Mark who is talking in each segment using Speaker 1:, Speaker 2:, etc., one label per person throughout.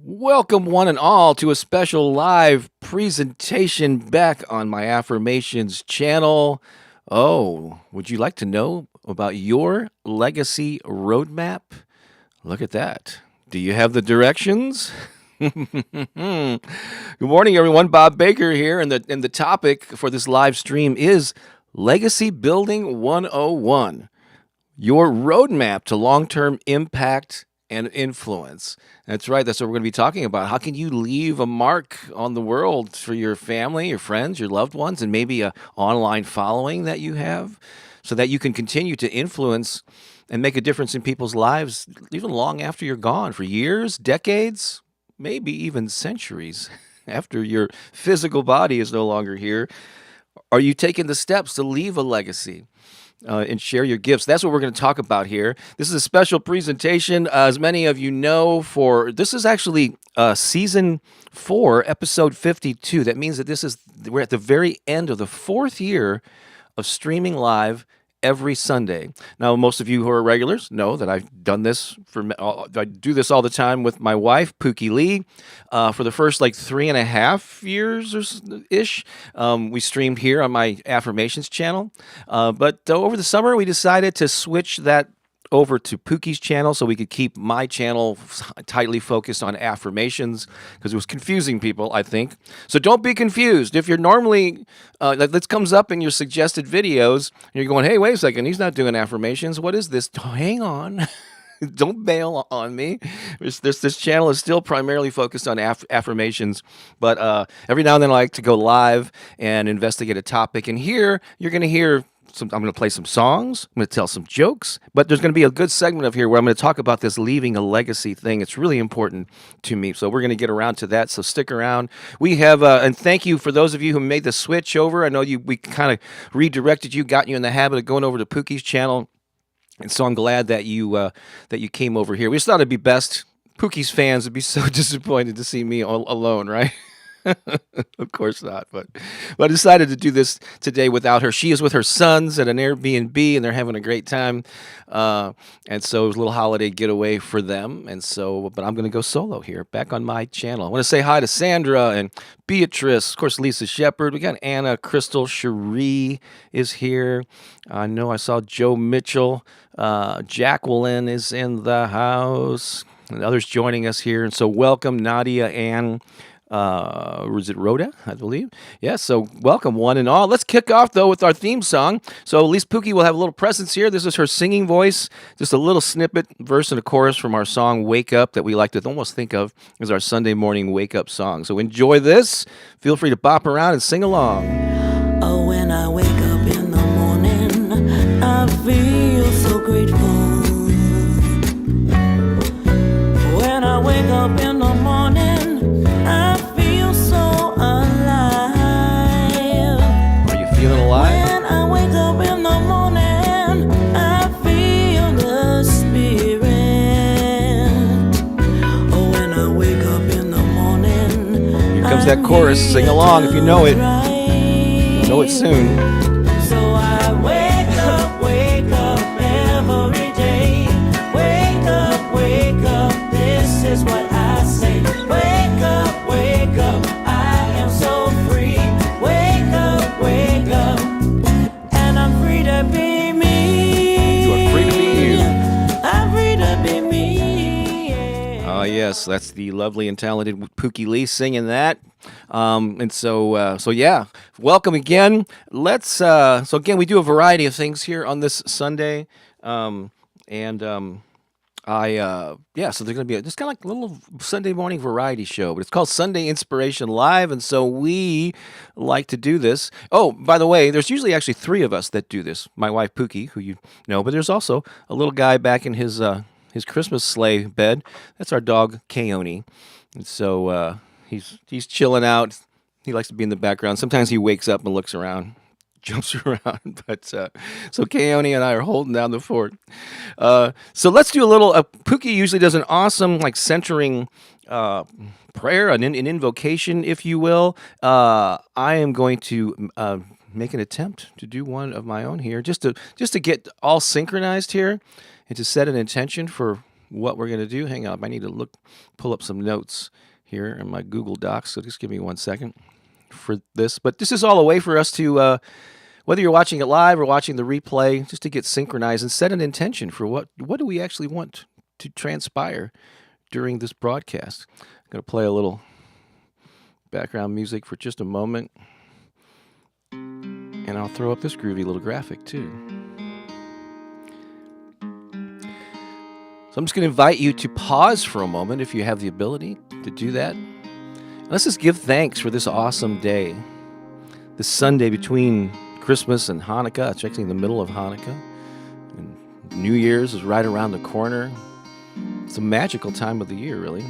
Speaker 1: Welcome, one and all, to a special live presentation back on my Affirmations channel. Oh, would you like to know about your legacy roadmap? Look at that. Do you have the directions? Good morning, everyone. Bob Baker here, and the topic for this live stream is Legacy Building 101. Your roadmap to long term impact and influence. That's right. That's what we're going to be talking about. How can you leave a mark on the world for your family, your friends, your loved ones, and maybe a online following that you have so that you can continue to influence and make a difference in people's lives even long after you're gone for years, decades, maybe even centuries after your physical body is no longer here. Are you taking the steps to leave a legacy? And share your gifts. That's what we're going to talk about here. This is a special presentation, as many of you know. For this is actually season 4, episode 52. That means that we're at the very end of the 4th year of streaming live every Sunday. Now, most of you who are regulars know that I've done this I do this all the time with my wife, Pookie Lee. For the first 3.5 years or ish, we streamed here on my Affirmations channel. But over the summer, we decided to switch that over to Pookie's channel so we could keep my channel tightly focused on affirmations because it was confusing people, I think. So don't be confused. If you're normally, this comes up in your suggested videos, and you're going, hey, wait a second, he's not doing affirmations. What is this? Hang on. Don't bail on me. This channel is still primarily focused on affirmations, but every now and then I like to go live and investigate a topic. And here you're going to hear I'm going to play some songs. I'm going to tell some jokes, but there's going to be a good segment of here where I'm going to talk about this leaving a legacy thing. It's really important to me, so we're going to get around to that. So stick around. We have, and thank you for those of you who made the switch over. I know we kind of redirected you, got you in the habit of going over to Pookie's channel, and so I'm glad that you came over here. We just thought it'd be best. Pookie's fans would be so disappointed to see me all alone, right? Of course not, but I decided to do this today without her. She is with her sons at an Airbnb, and they're having a great time. And so it was a little holiday getaway for them. And so, but I'm going to go solo here, back on my channel. I want to say hi to Sandra and Beatrice, of course, Lisa Shepard. We got Anna, Crystal, Cherie is here. I know I saw Joe Mitchell. Jacqueline is in the house, and others joining us here. And so welcome, Nadia, Ann. Was it Rhoda, I believe? Yeah, so welcome one and all. Let's kick off, though, with our theme song. So at least Pookie will have a little presence here. This is her singing voice, just a little snippet, verse and a chorus from our song, Wake Up, that we like to almost think of as our Sunday morning wake-up song. So enjoy this. Feel free to bop around and sing along.
Speaker 2: Oh, when I wake up in the morning, I feel so grateful. When I wake up in the morning, I feel so alive.
Speaker 1: Are you feeling alive?
Speaker 2: When I wake up in the morning, I feel the Spirit. Oh, when I wake up in the morning,
Speaker 1: here comes that chorus. Sing along if you know it. You'll know it soon.
Speaker 2: So I wake up every day. Wake up, this is what I say. Wake up, I am so free. Wake up, and I'm free to be me.
Speaker 1: You are free to be you.
Speaker 2: I'm free to be me.
Speaker 1: Oh, yes, that's the lovely and talented Pookie Lee singing that. So yeah, welcome again. So again, we do a variety of things here on this Sunday. So there's going to be just kind of like a little Sunday morning variety show, but it's called Sunday Inspiration Live, and so we like to do this. Oh, by the way, there's usually actually 3 of us that do this. My wife Pookie, who you know, but there's also a little guy back in his Christmas sleigh bed. That's our dog Keone, and so he's chilling out. He likes to be in the background. Sometimes he wakes up and looks around. Jumps around, but so Keone and I are holding down the fort. So let's do a little. Pookie usually does an awesome centering prayer, an invocation, if you will. I am going to make an attempt to do one of my own here, just to get all synchronized here, and to set an intention for what we're going to do. Hang on, I need to pull up some notes here in my Google Docs. So just give me 1 second for this. But this is all a way for us to, whether you're watching it live or watching the replay, just to get synchronized and set an intention for what do we actually want to transpire during this broadcast. I'm going to play a little background music for just a moment. And I'll throw up this groovy little graphic too. So I'm just going to invite you to pause for a moment if you have the ability to do that. Let's just give thanks for this awesome day. This Sunday between Christmas and Hanukkah. It's actually in the middle of Hanukkah. And New Year's is right around the corner. It's a magical time of the year, really.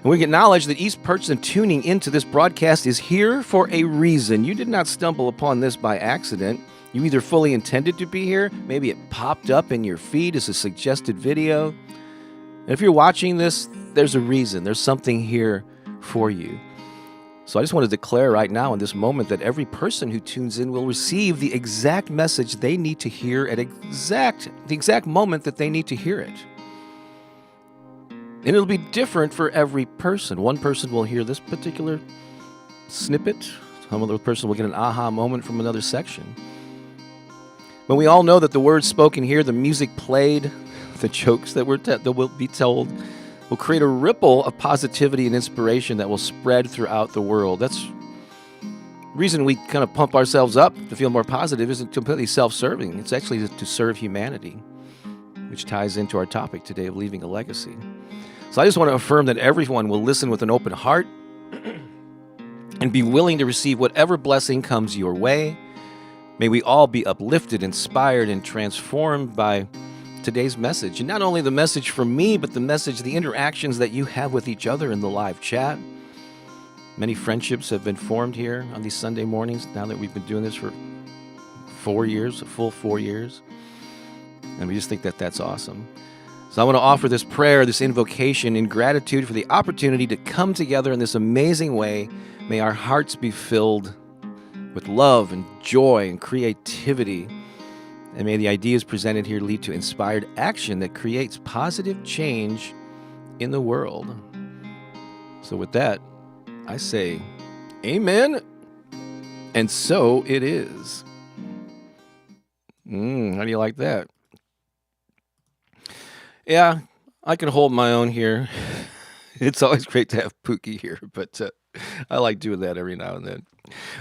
Speaker 1: And we acknowledge that each person tuning into this broadcast is here for a reason. You did not stumble upon this by accident. You either fully intended to be here, maybe it popped up in your feed as a suggested video. And if you're watching this, there's a reason. There's something here for you. So I just want to declare right now in this moment that every person who tunes in will receive the exact message they need to hear at the exact moment that they need to hear it. And it'll be different for every person. One person will hear this particular snippet. Some other person will get an aha moment from another section. But we all know that the words spoken here, the music played, the jokes that will be told, will create a ripple of positivity and inspiration that will spread throughout the world. That's the reason we kind of pump ourselves up to feel more positive isn't completely self-serving. It's actually to serve humanity, which ties into our topic today of leaving a legacy. So I just want to affirm that everyone will listen with an open heart and be willing to receive whatever blessing comes your way. May we all be uplifted, inspired, and transformed by today's message. And not only the message from me, but the interactions that you have with each other in the live chat. Many friendships have been formed here on these Sunday mornings now that we've been doing this for 4 years, a full 4 years. And we just think that that's awesome. So I want to offer this prayer, this invocation in gratitude for the opportunity to come together in this amazing way. May our hearts be filled with love and joy and creativity. And may the ideas presented here lead to inspired action that creates positive change in the world. So with that, I say, amen. And so it is. How do you like that? Yeah, I can hold my own here. It's always great to have Pookie here, but I like doing that every now and then.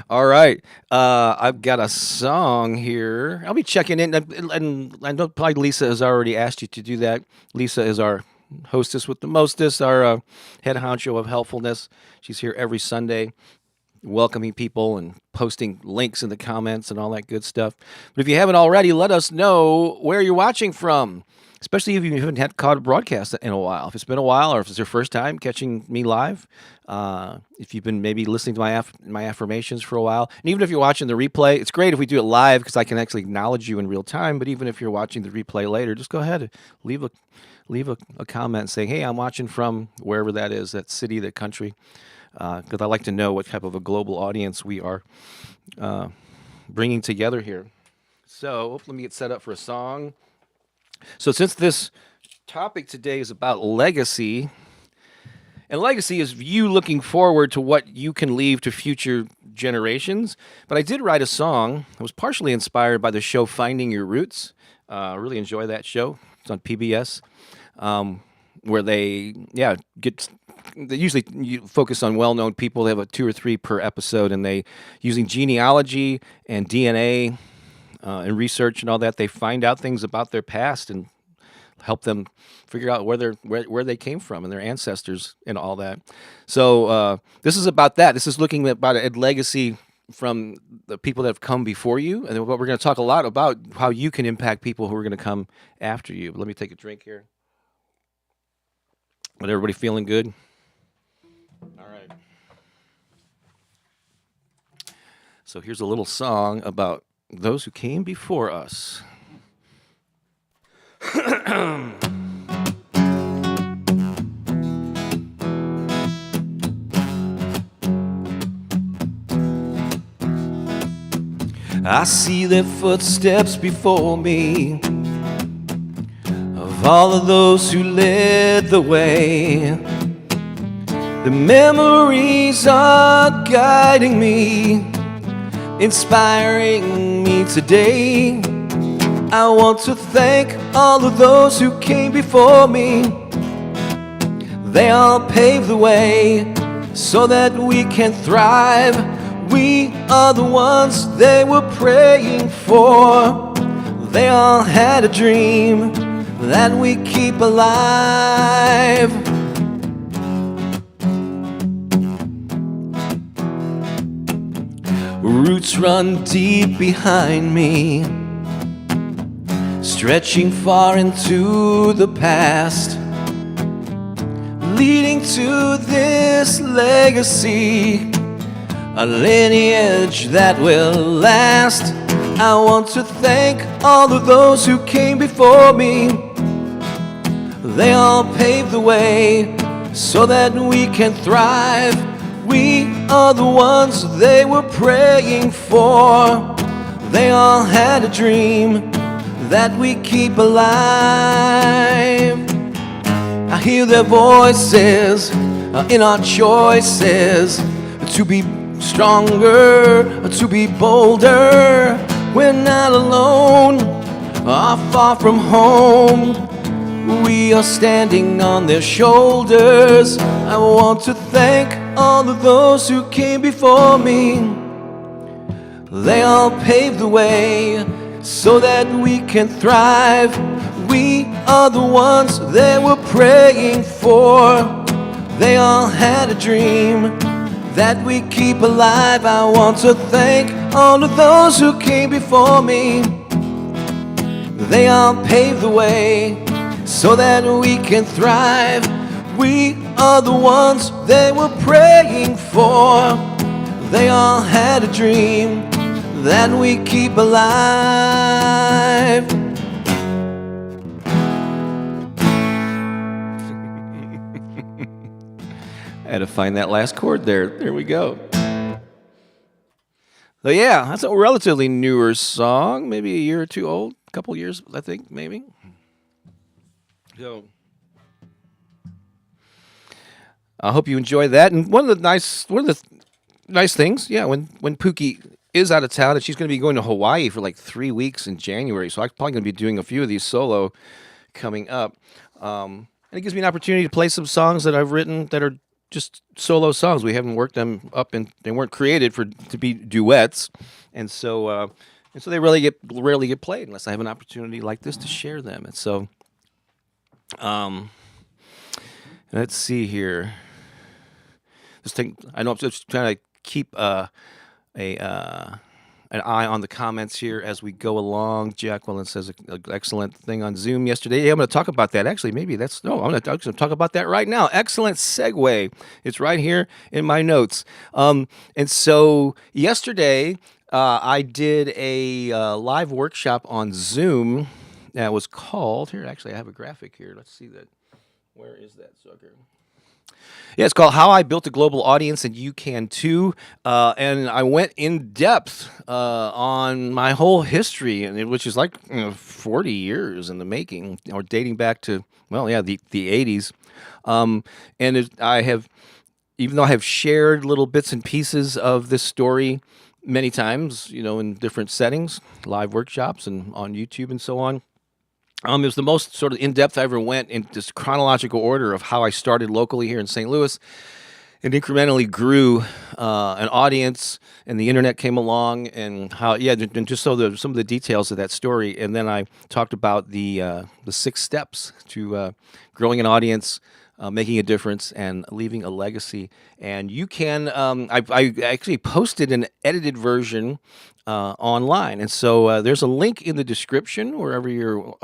Speaker 1: All right, I've got a song here. I'll be checking in, and I know probably Lisa has already asked you to do that. Lisa is our hostess with the mostest, our head honcho of helpfulness. She's here every Sunday, welcoming people and posting links in the comments and all that good stuff. But if you haven't already, let us know where you're watching from. Especially if you haven't had caught a broadcast in a while. If it's been a while, or if it's your first time catching me live, if you've been maybe listening to my affirmations for a while, and even if you're watching the replay, it's great if we do it live because I can actually acknowledge you in real time. But even if you're watching the replay later, just go ahead and leave a comment saying, "Hey, I'm watching from wherever that is, that city, that country," because I like to know what type of a global audience we are bringing together here. So let me get set up for a song. So since this topic today is about legacy, and legacy is you looking forward to what you can leave to future generations, but I did write a song that was partially inspired by the show Finding Your Roots. I really enjoy that show. It's on PBS, where they usually focus on well-known people. They have a 2 or 3 per episode, and they, using genealogy and DNA and research and all that, they find out things about their past and help them figure out where they came from and their ancestors and all that. So this is about that. This is looking about a legacy from the people that have come before you, and what we're going to talk a lot about how you can impact people who are going to come after you. But let me take a drink here. But everybody feeling good? All right. So here's a little song about those who came before us. I see their footsteps before me, of all of those who led the way. The memories are guiding me, inspiring me today. I want to thank all of those who came before me. They all paved the way so that we can thrive. We are the ones they were praying for. They all had a dream that we keep alive. Roots run deep behind me, stretching far into the past, leading to this legacy, a lineage that will last. I want to thank all of those who came before me. They all paved the way so that we can thrive. We are the ones they were praying for. They all had a dream that we keep alive. I hear their voices in our choices to be stronger, to be bolder. We're not alone, far from home. We are standing on their shoulders. I want to thank all of those who came before me. They all paved the way so that we can thrive. We are the ones they were praying for. They all had a dream that we keep alive. I want to thank all of those who came before me. They all paved the way so that we can thrive. We are the ones they were praying for. They all had a dream that we keep alive. I had to find that last chord there. There we go. So yeah, that's a relatively newer song, maybe a year or two old, a couple years, I think, maybe. So I hope you enjoy that. And one of the nice things, yeah, when Pookie is out of town, and she's going to be going to Hawaii for like 3 weeks in January, so I'm probably going to be doing a few of these solo coming up. And it gives me an opportunity to play some songs that I've written that are just solo songs. We haven't worked them up, and they weren't created to be duets, and so they rarely get played unless I have an opportunity like this to share them. And so, let's see here. I know I'm just trying to keep an eye on the comments here as we go along. Jacqueline says an excellent thing on Zoom yesterday. Yeah, I'm going to talk about that. Actually, maybe I'm going to talk about that right now. Excellent segue. It's right here in my notes. And so yesterday, I did a live workshop on Zoom that was called, here, actually, I have a graphic here. Let's see that. Where is that sucker? Yeah, it's called How I Built a Global Audience and You Can Too. And I went in depth on my whole history, which is like 40 years in the making, or dating back to, the 80s. I have, even though I have shared little bits and pieces of this story many times, in different settings, live workshops and on YouTube and so on, it was the most sort of in-depth I ever went in this chronological order of how I started locally here in St. Louis and incrementally grew an audience, and the internet came along, and how, and just so some of the details of that story. And then I talked about the 6 steps to growing an audience, making a difference, and leaving a legacy. And you can, I actually posted an edited version online. And so there's a link in the description wherever you're,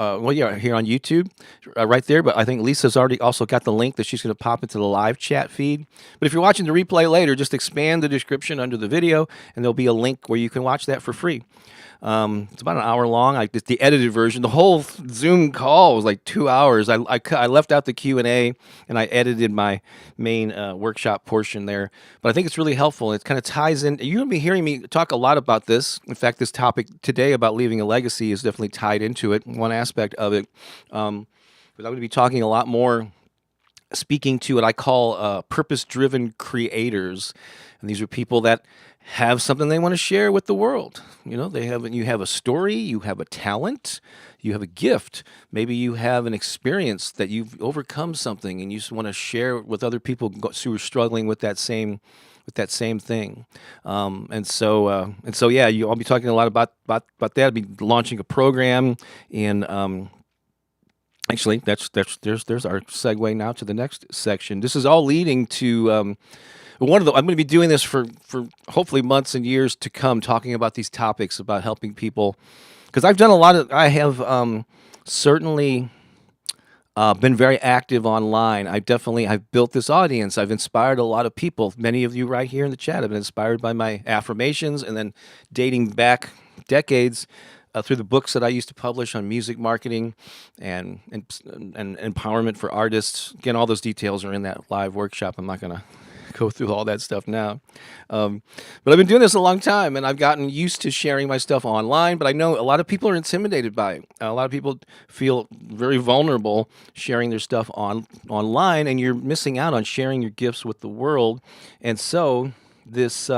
Speaker 1: here on YouTube, right there. But I think Lisa's already also got the link that she's going to pop into the live chat feed. But if you're watching the replay later, just expand the description under the video, and there'll be a link where you can watch that for free. It's about an hour long. It's the edited version. The whole Zoom call was like 2 hours. I left out the Q&A and I edited my main workshop portion there. But I think it's really helpful. It kind of ties in. You're going to be hearing me talk a lot about this. In fact, this topic today about leaving a legacy is definitely tied into it, one aspect of it. But I'm going to be talking a lot more, speaking to what I call purpose-driven creators, and these are people that have something they want to share with the world. You know, you have a story, you have a talent, you have a gift. Maybe you have an experience that you've overcome something, and you just want to share with other people who are struggling with that same thing. Yeah, I'll be talking a lot about that. I'll be launching a program in. Actually, there's our segue now to the next section. This is all leading to I'm going to be doing this for hopefully months and years to come, talking about these topics about helping people, because I have certainly been very active online. I've built this audience. I've inspired a lot of people. Many of you right here in the chat have been inspired by my affirmations, and then dating back decades through the books that I used to publish on music marketing and empowerment for artists. Again, all those details are in that live workshop. I'm not going to go through all that stuff now. But I've been doing this a long time, and I've gotten used to sharing my stuff online, but I know a lot of people are intimidated by it. A lot of people feel very vulnerable sharing their stuff online, and you're missing out on sharing your gifts with the world. And so this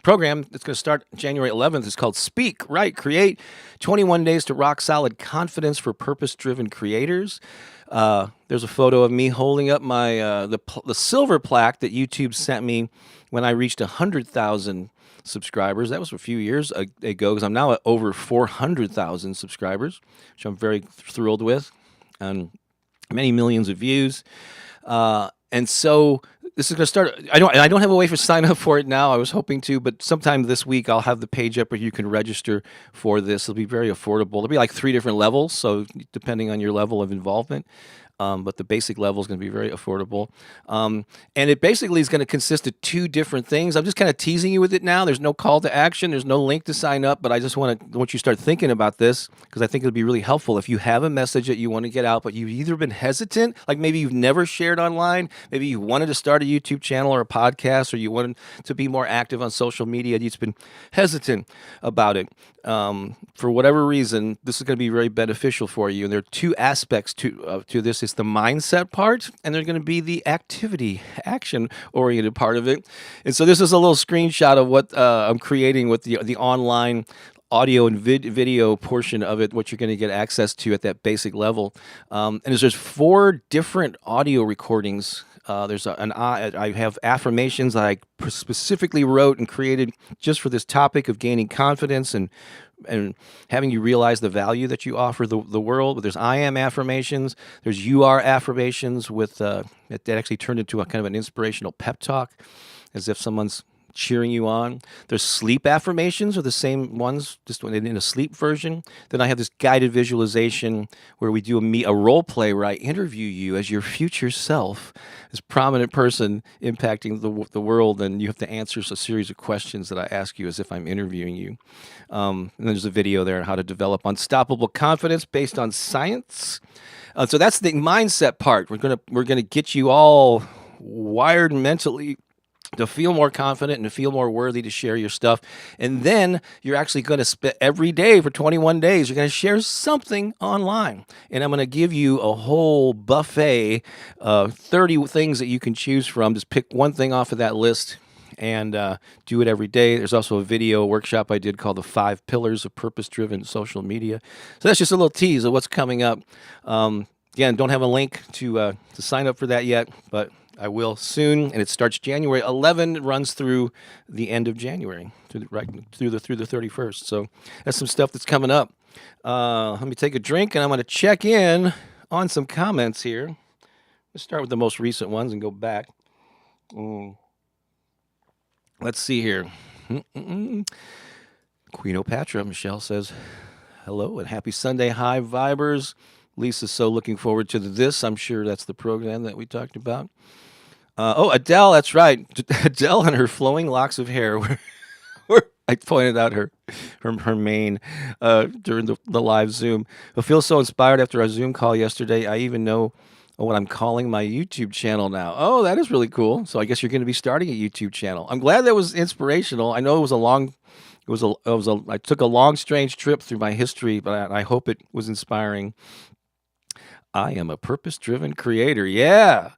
Speaker 1: program that's going to start January 11th is called Speak, Write, Create, 21 Days to Rock Solid Confidence for Purpose-Driven Creators. There's a photo of me holding up my the silver plaque that YouTube sent me when I reached 100,000 subscribers. That was a few years ago, because I'm now at over 400,000 subscribers, which I'm very thrilled with, and many millions of views. And so this is going to start. I don't have a way for sign up for it now. I was hoping to, but sometime this week I'll have the page up where you can register for this. It'll be very affordable. There'll be like 3 different levels, so depending on your level of involvement. But the basic level is going to be very affordable. And it basically is going to consist of 2 different things. I'm just kind of teasing you with it now. There's no call to action. There's no link to sign up, but I just want you to start thinking about this, because I think it'll be really helpful if you have a message that you want to get out, but you've either been hesitant, like maybe you've never shared online, maybe you wanted to start a YouTube channel or a podcast, or you wanted to be more active on social media, and you've just been hesitant about it. For whatever reason, this is going to be very beneficial for you. And there are 2 aspects to this. It's the mindset part, and there's going to be the activity, action-oriented part of it. And so this is a little screenshot of what I'm creating with the online audio and video portion of it, what you're going to get access to at that basic level. And there's 4 different audio recordings. I have affirmations that I specifically wrote and created just for this topic of gaining confidence and having you realize the value that you offer the world. But there's I am affirmations. There's you are affirmations with that actually turned into a kind of an inspirational pep talk, as if someone's cheering you on. There's sleep affirmations, are the same ones, just in a sleep version. Then I have this guided visualization where we do a role play where I interview you as your future self, this prominent person impacting the world, and you have to answer a series of questions that I ask you as if I'm interviewing you. And then there's a video there on how to develop unstoppable confidence based on science. So that's the mindset part. We're gonna get you all wired mentally to feel more confident and to feel more worthy to share your stuff. And then you're actually going to spend every day for 21 days, you're going to share something online. And I'm going to give you a whole buffet of 30 things that you can choose from. Just pick one thing off of that list and do it every day. There's also a video workshop I did called The 5 Pillars of Purpose-Driven Social Media. So that's just a little tease of what's coming up. Again, don't have a link to sign up for that yet, but I will soon, and it starts January 11. Runs through the end of January, through the 31st. So that's some stuff that's coming up. Let me take a drink, and I'm going to check in on some comments here. Let's start with the most recent ones and go back. Let's see here. Queenopatra, Michelle says, hello and happy Sunday, High Vibers. Lisa's so looking forward to this. I'm sure that's the program that we talked about. Adele, that's right. Adele and her flowing locks of hair. I pointed out her her main during the live Zoom. I feel so inspired after our Zoom call yesterday. I even know what I'm calling my YouTube channel now. Oh, that is really cool. So I guess you're going to be starting a YouTube channel. I'm glad that was inspirational. I know it was a long, I took a long, strange trip through my history, but I hope it was inspiring. I am a purpose-driven creator. Yeah.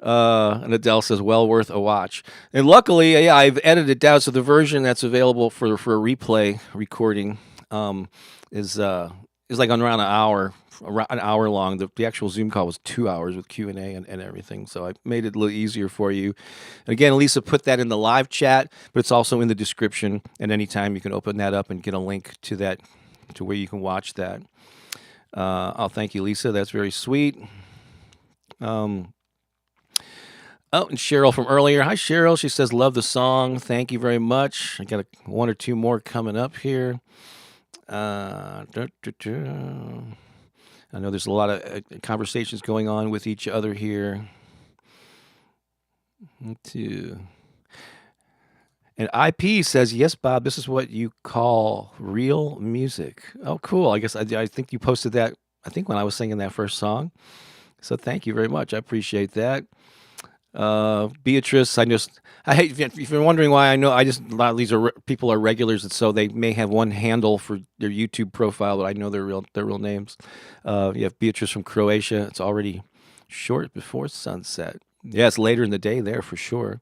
Speaker 1: And Adele says, well worth a watch. And luckily, yeah, I've edited it down. So the version that's available for a replay recording um, is like on around an hour long. The actual Zoom call was 2 hours with Q&A and everything. So I made it a little easier for you. And again, Lisa put that in the live chat, but it's also in the description. And anytime you can open that up and get a link to that, to where you can watch that. Oh, thank you, Lisa. That's very sweet. Oh, and Cheryl from earlier. Hi, Cheryl. She says, love the song. Thank you very much. I got one or two more coming up here. I know there's a lot of conversations going on with each other here. Two. And IP says, yes, Bob, this is what you call real music. Oh, cool. I guess I think you posted that, I think when I was singing that first song. So thank you very much. I appreciate that. Beatrice, I hate if you're wondering why a lot of these people are regulars, and so they may have one handle for their YouTube profile, but I know their real names. You have Beatrice from Croatia. It's already short before sunset. Yeah, it's later in the day there for sure.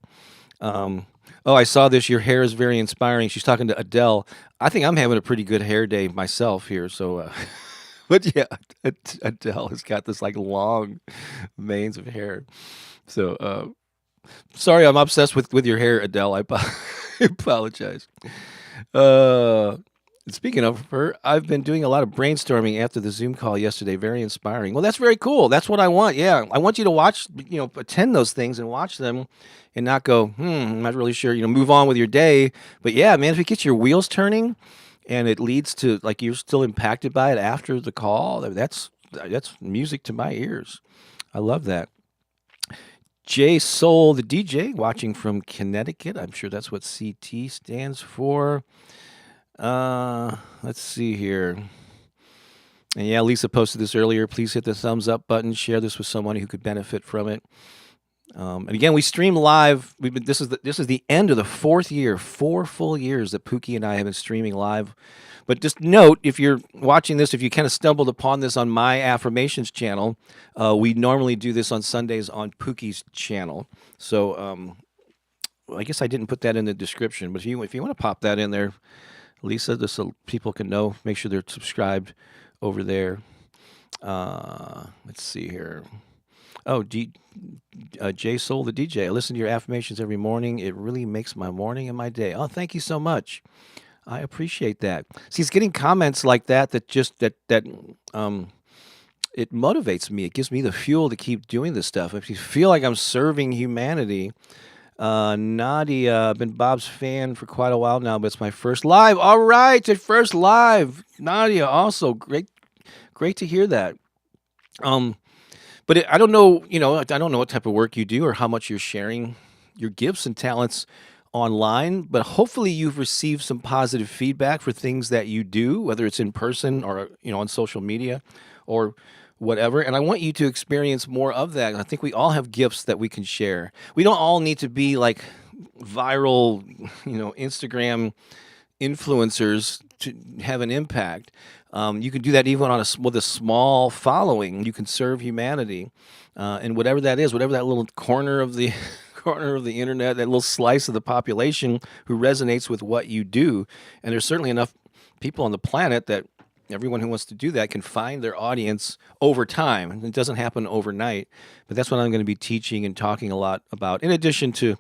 Speaker 1: Oh, I saw this. Your hair is very inspiring. She's talking to Adele. I think I'm having a pretty good hair day myself here. So, but yeah, Adele has got this like long manes of hair. So, sorry, I'm obsessed with your hair, Adele. I apologize. Uh, Speaking of her, I've been doing a lot of brainstorming after the Zoom call yesterday. Very inspiring. Well, that's very cool. That's what I want. Yeah, I want you to watch, attend those things and watch them, and not go, I'm not really sure. Move on with your day. But yeah, man, if it gets your wheels turning, and it leads to like you're still impacted by it after the call, that's music to my ears. I love that. J Soul, the DJ, watching from Connecticut. I'm sure that's what CT stands for. Let's see here. And yeah, Lisa posted this earlier. Please hit the thumbs up button. Share this with someone who could benefit from it. And again, we stream live. This is the end of the fourth year, 4 full years that Pookie and I have been streaming live. But just note, if you're watching this, if you kind of stumbled upon this on my affirmations channel, we normally do this on Sundays on Pookie's channel. So I guess I didn't put that in the description, but if you want to pop that in there, Lisa, just so people can know, make sure they're subscribed over there. Let's see here. Oh, J Soul, the DJ. I listen to your affirmations every morning. It really makes my morning and my day. Oh, thank you so much. I appreciate that. See, it's getting comments like that it motivates me. It gives me the fuel to keep doing this stuff. If you feel like I'm serving humanity, Nadia, I've been Bob's fan for quite a while now, but it's my first live. All right, your first live, Nadia. Also, great to hear that. But I don't know, I don't know what type of work you do or how much you're sharing your gifts and talents online, but hopefully you've received some positive feedback for things that you do, whether it's in person or, on social media or whatever. And I want you to experience more of that. I think we all have gifts that we can share. We don't all need to be like viral, Instagram influencers to have an impact. You can do that even with a small following. You can serve humanity, and whatever that is, whatever that little corner of the corner of the internet, that little slice of the population who resonates with what you do. And there's certainly enough people on the planet that everyone who wants to do that can find their audience over time. And it doesn't happen overnight, but that's what I'm going to be teaching and talking a lot about, in addition to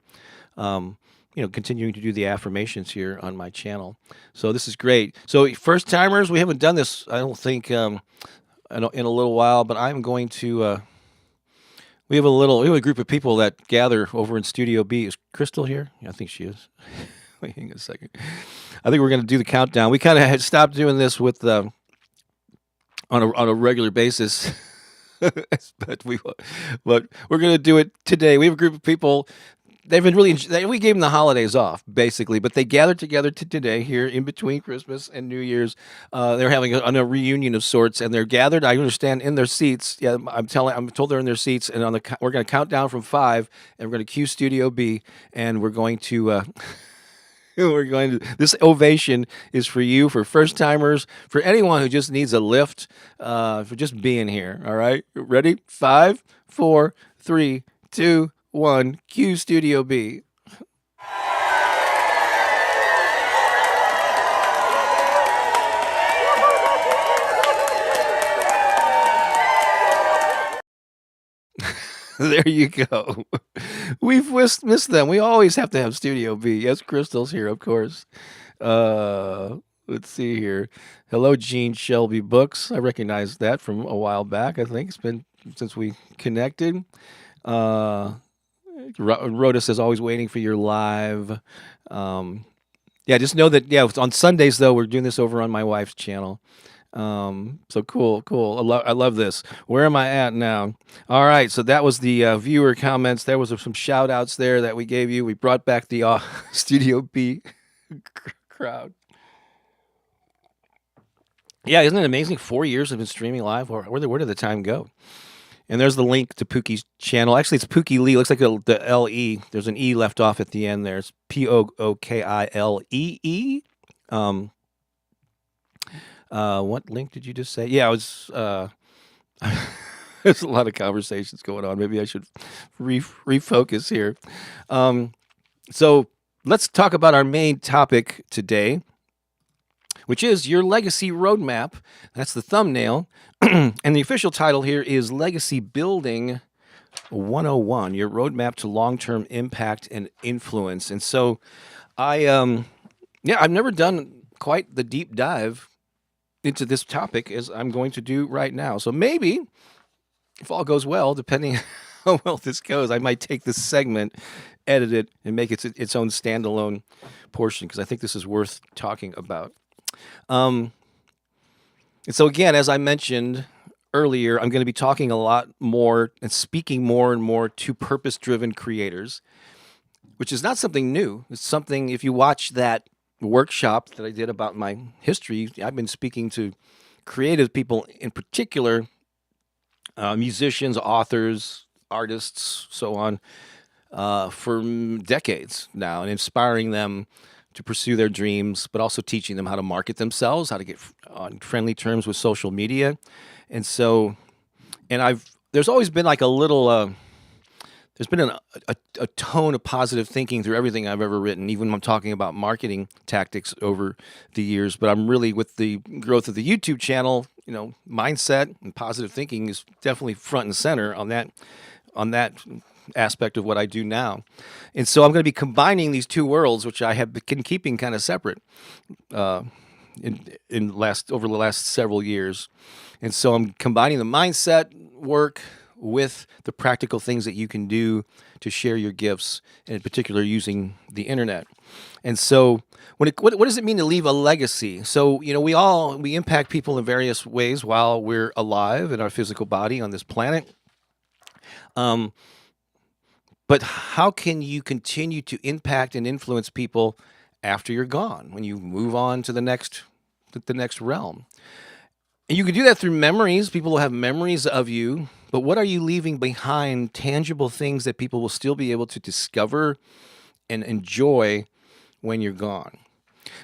Speaker 1: continuing to do the affirmations here on my channel. So this is great. So first timers, we haven't done this, I don't think, in a little while, but I'm going to, we have a group of people that gather over in Studio B. Is Crystal here? Yeah, I think she is. Wait a second. I think we're going to do the countdown. We kind of had stopped doing this with, on a regular basis. but we're going to do it today. We have a group of people they've been really. We gave them the holidays off, basically, but they gathered together to today here in between Christmas and New Year's. They're having a reunion of sorts, and they're gathered. I understand in their seats. Yeah, I'm told they're in their seats, and we're going to count down from 5, and we're going to cue Studio B, and we're going to. We're going to. This ovation is for you, for first timers, for anyone who just needs a lift, for just being here. All right, ready? 5, 4, 3, 2, 1. Cue Studio B. There you go. We've missed them. We always have to have Studio B. Yes, Crystal's here, of course. Uh, let's see here. Hello, Gene Shelby Books. I recognize that from a while back. I think it's been since we connected. Uh, Rhoda says, always waiting for your live. Yeah, just know that, yeah, on Sundays, though, we're doing this over on my wife's channel. So cool, cool. I love this. Where am I at now? All right, so that was the viewer comments. There was some shout outs there that we gave you. We brought back the Studio B crowd. Yeah, isn't it amazing? 4 years have been streaming live. Where did the time go? And there's the link to Pookie's channel. Actually, it's Pookie Lee. Looks like the L-E. There's an E left off at the end there. It's Pookilee. What link did you just say? Yeah, I was. There's a lot of conversations going on. Maybe I should refocus here. So let's talk about our main topic today, which is your legacy roadmap. That's the thumbnail. And the official title here is Legacy Building 101, your roadmap to long-term impact and influence. And so I've never done quite the deep dive into this topic as I'm going to do right now. So maybe, if all goes well, depending how well this goes, I might take this segment, edit it, and make it its own standalone portion, because I think this is worth talking about. And so again, as I mentioned earlier, I'm going to be talking a lot more and speaking more and more to purpose-driven creators, which is not something new. It's something, if you watch that workshop that I did about my history, I've been speaking to creative people in particular, musicians, authors, artists, so on, for decades now, and inspiring them to pursue their dreams, but also teaching them how to market themselves, how to get on friendly terms with social media. And so, there's always been like a little, there's been a tone of positive thinking through everything I've ever written, even when I'm talking about marketing tactics over the years. But I'm really, with the growth of the YouTube channel, mindset and positive thinking is definitely front and center on that aspect of what I do now. And so I'm going to be combining these two worlds, which I have been keeping kind of separate over the last several years. And so I'm combining the mindset work with the practical things that you can do to share your gifts, and in particular using the internet. And so what does it mean to leave a legacy? So, we impact people in various ways while we're alive in our physical body on this planet. But how can you continue to impact and influence people after you're gone, when you move on to the next realm? And you can do that through memories. People will have memories of you, but what are you leaving behind? Tangible things that people will still be able to discover and enjoy when you're gone.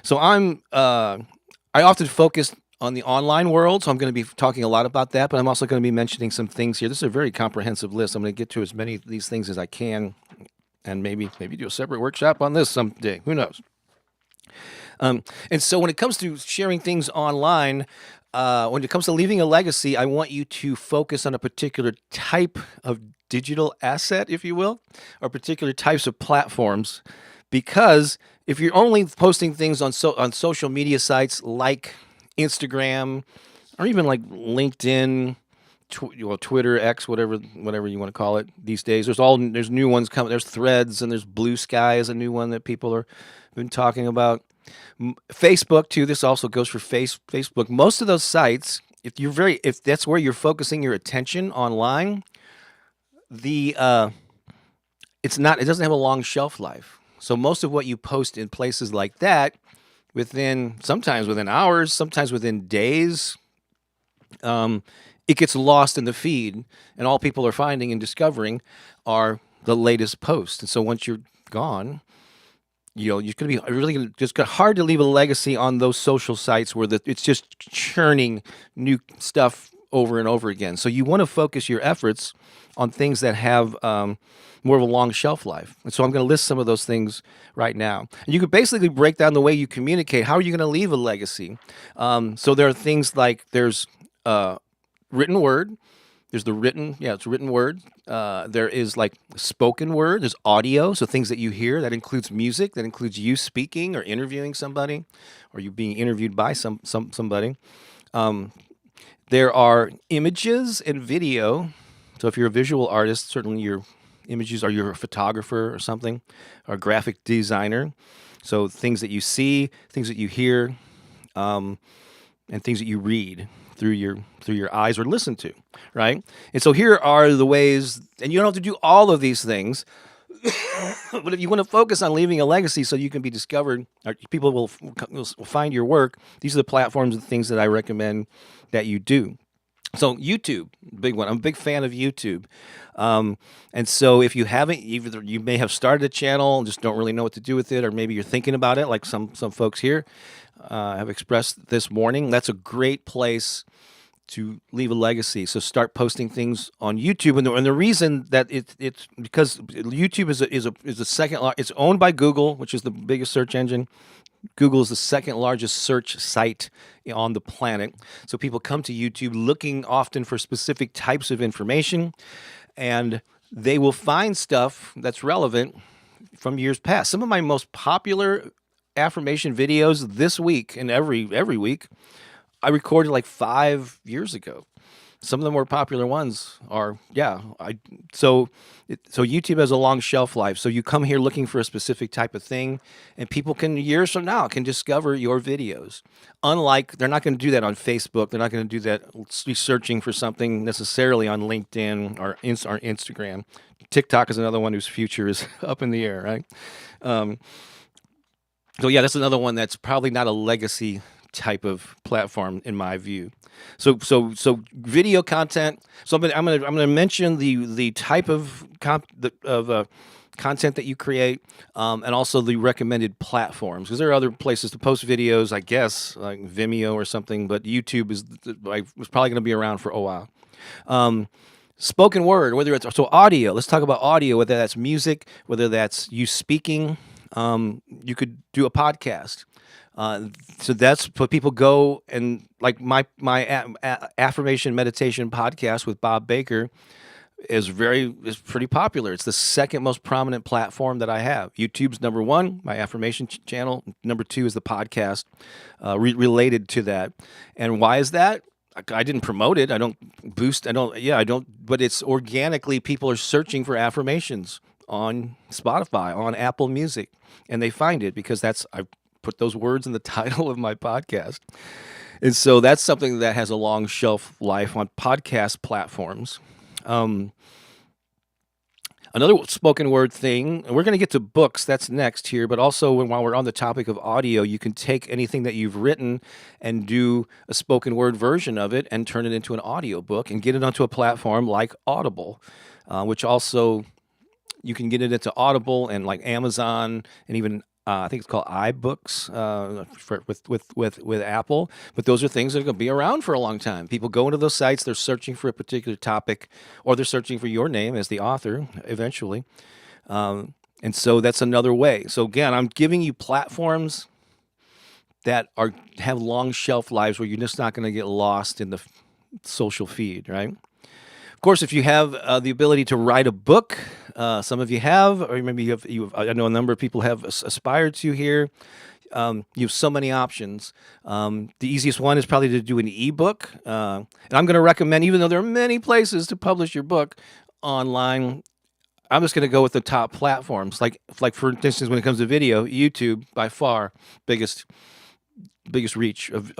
Speaker 1: So I often focus on the online world, so I'm going to be talking a lot about that, but I'm also going to be mentioning some things here. This is a very comprehensive list. I'm going to get to as many of these things as I can, and maybe do a separate workshop on this someday. Who knows? And so when it comes to sharing things online, when it comes to leaving a legacy, I want you to focus on a particular type of digital asset, if you will, or particular types of platforms. Because if you're only posting things on social media sites like Instagram, or even like LinkedIn, Twitter, X, whatever you want to call it these days. There's new ones coming. There's Threads, and there's Blue Sky is a new one that people are been talking about. Facebook too. This also goes for Facebook. Most of those sites, if that's where you're focusing your attention online, the it doesn't have a long shelf life. So most of what you post in places like that, sometimes within hours, sometimes within days, it gets lost in the feed, and all people are finding and discovering are the latest posts. And so once you're gone, you're going to be really just hard to leave a legacy on those social sites where it's just churning new stuff over and over again. So you want to focus your efforts on things that have more of a long shelf life. And so I'm going to list some of those things right now. And you could basically break down the way you communicate. How are you going to leave a legacy? So there are things like there's written word. There's it's written word. There is like spoken word. There's audio, so things that you hear. That includes music. That includes you speaking or interviewing somebody, or you being interviewed by somebody. There are images and video. So if you're a visual artist, certainly your images, or you're a photographer or something, or a graphic designer. So things that you see, things that you hear, and things that you read through your eyes or listen to, right? And so here are the ways, and you don't have to do all of these things, but if you want to focus on leaving a legacy so you can be discovered, or people will find your work, these are the platforms and things that I recommend that you do. So YouTube, big one. I'm a big fan of YouTube. And so if you haven't, either you may have started a channel and just don't really know what to do with it, or maybe you're thinking about it, like some folks here have expressed this morning. That's a great place to leave a legacy. So start posting things on YouTube, and the reason that it's because YouTube is a second. It's owned by Google, which is the biggest search engine. Google is the second largest search site on the planet. So people come to YouTube looking often for specific types of information, and they will find stuff that's relevant from years past. Some of my most popular affirmation videos this week, and every week, I recorded like 5 years ago. Some of the more popular ones are, so YouTube has a long shelf life. So you come here looking for a specific type of thing, and people years from now can discover your videos. Unlike, they're not going to do that on Facebook. They're not going to do that searching for something necessarily on LinkedIn or Instagram. TikTok is another one whose future is up in the air, right? So that's another one that's probably not a legacy type of platform in my view. So video content. So I'm gonna mention the type of content that you create, and also the recommended platforms, because there are other places to post videos, I guess, like Vimeo or something. But YouTube was probably going to be around for a while. Spoken word, whether it's audio. Let's talk about audio, whether that's music, whether that's you speaking. You could do a podcast. So that's what people go, and like my affirmation meditation podcast with Bob Baker is pretty popular. It's the second most prominent platform that I have. YouTube's number one, my affirmation channel. Number two is the podcast related to that. And why is that? I didn't promote it. I don't boost. I don't. But it's organically, people are searching for affirmations on Spotify, on Apple Music, and they find it because I put those words in the title of my podcast. And so that's something that has a long shelf life on podcast platforms. Another spoken word thing, and we're going to get to books, that's next here, but also while we're on the topic of audio, you can take anything that you've written and do a spoken word version of it and turn it into an audio book and get it onto a platform like Audible, which also you can get it into Audible and like Amazon, and even I think it's called iBooks with Apple. But those are things that are going to be around for a long time. People go into those sites, they're searching for a particular topic, or they're searching for your name as the author eventually. And so that's another way. So again, I'm giving you platforms that have long shelf lives where you're just not going to get lost in the social feed, right? Of course, if you have the ability to write a book, some of you have, or maybe I know a number of people have aspired to here. You have so many options. The easiest one is probably to do an ebook. And I'm going to recommend, even though there are many places to publish your book online, I'm just going to go with the top platforms. Like for instance, when it comes to video, YouTube by far biggest reach of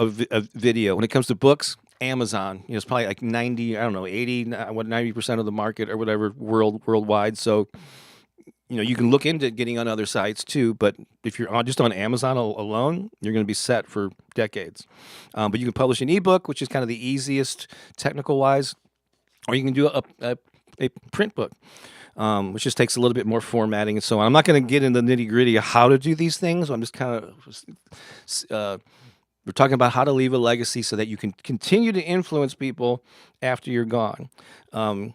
Speaker 1: video. When it comes to books, Amazon, it's probably like 90% of the market or whatever worldwide. So you can look into getting on other sites too, but if you're just on Amazon alone, you're going to be set for decades. But you can publish an ebook, which is kind of the easiest technical wise, or you can do a print book, which just takes a little bit more formatting and so on. I'm not going to get into the nitty gritty of how to do these things. I'm just kind of we're talking about how to leave a legacy so that you can continue to influence people after you're gone. And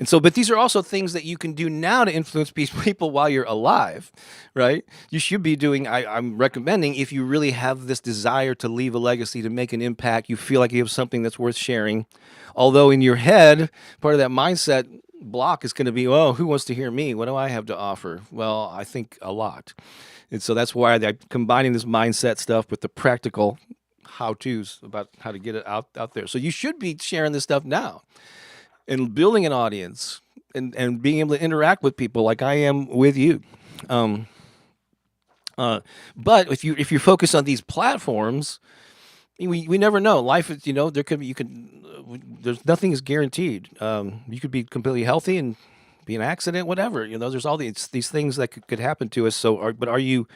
Speaker 1: so, but these are also things that you can do now to influence people while you're alive, right? You should be doing, I'm recommending, if you really have this desire to leave a legacy, to make an impact, you feel like you have something that's worth sharing. Although in your head, part of that mindset block is going to be, oh, who wants to hear me? What do I have to offer? Well, I think a lot. And so that's why they're combining this mindset stuff with the practical how-tos about how to get it out there. So you should be sharing this stuff now and building an audience and being able to interact with people like I am with you. But if you focus on these platforms, we never know. Life is, there could be, there's nothing is guaranteed. You could be completely healthy and be an accident, whatever. There's all these things that could happen to us. So, but are you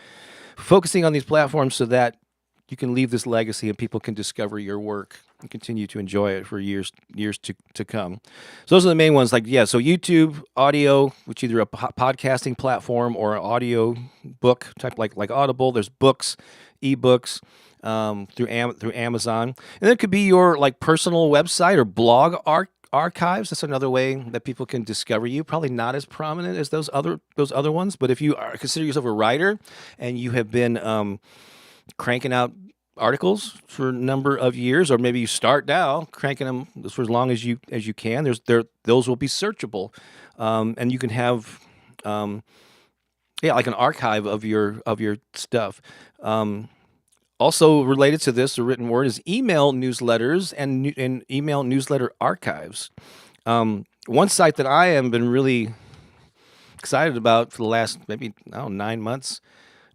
Speaker 1: focusing on these platforms so that you can leave this legacy and people can discover your work and continue to enjoy it for years to come? So those are the main ones. So YouTube audio, which either a podcasting platform or an audio book type, like Audible. There's books, ebooks, through Amazon, and it could be your personal website or blog archives. That's another way that people can discover you. Probably not as prominent as those other ones, but if you consider yourself a writer and you have been cranking out articles for a number of years, or maybe you start now cranking them for as long as you can. Those will be searchable, and you can have like an archive of your stuff. Also related to this, the written word, is email newsletters and email newsletter archives. One site that I have been really excited about for the last maybe 9 months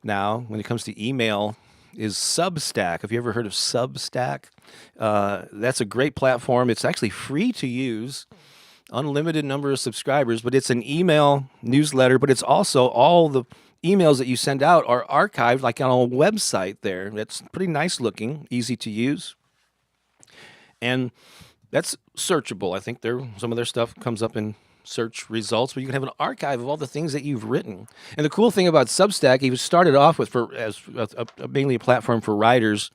Speaker 1: now, when it comes to email, is Substack. Have you ever heard of Substack? That's a great platform. It's actually free to use, unlimited number of subscribers, but it's an email newsletter, but it's also all the emails that you send out are archived on a website there. That's pretty nice looking, easy to use. And that's searchable. I think some of their stuff comes up in search results, but you can have an archive of all the things that you've written. And the cool thing about Substack, he started off with as mainly a platform for writers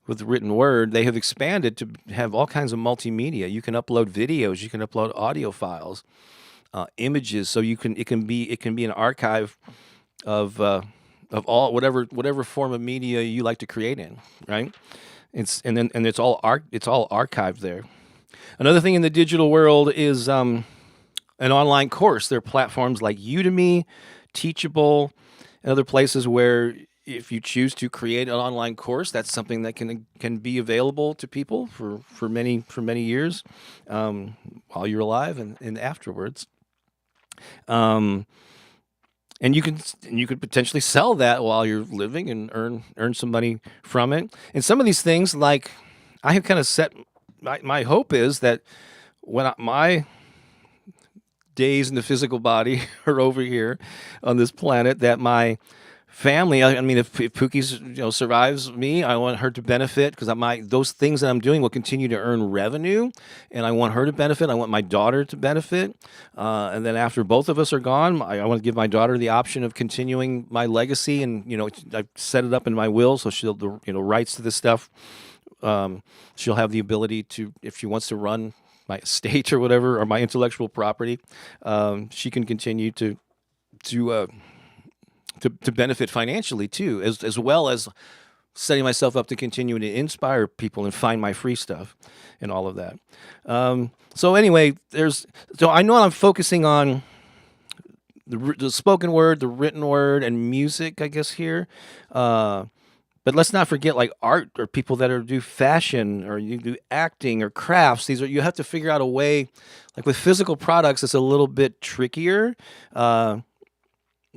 Speaker 1: with written word. They have expanded to have all kinds of multimedia. You can upload videos, you can upload audio files, images. So it can be an archive of all whatever form of media you like to create in, right? It's all archived there. Another thing in the digital world is an online course. There are platforms like Udemy, Teachable, and other places where if you choose to create an online course, that's something that can be available to people for many years, while you're alive and afterwards. And you could potentially sell that while you're living and earn some money from it. And some of these things, I have kind of set my hope is that when my days in the physical body are over here on this planet, that my family, I mean, if Pookie survives me, I want her to benefit, because those things that I'm doing will continue to earn revenue, and I want her to benefit. I want my daughter to benefit, and then after both of us are gone, I want to give my daughter the option of continuing my legacy, and I've set it up in my will, so she'll rights to this stuff. She'll have the ability to, if she wants to run my estate or whatever, or my intellectual property, she can continue to benefit financially too, as well as setting myself up to continue to inspire people and find my free stuff and all of that. So anyway, so I know I'm focusing on the spoken word, the written word, and music, I guess here. But let's not forget art, or people that do fashion, or you do acting or crafts. You have to figure out a way, with physical products, it's a little bit trickier.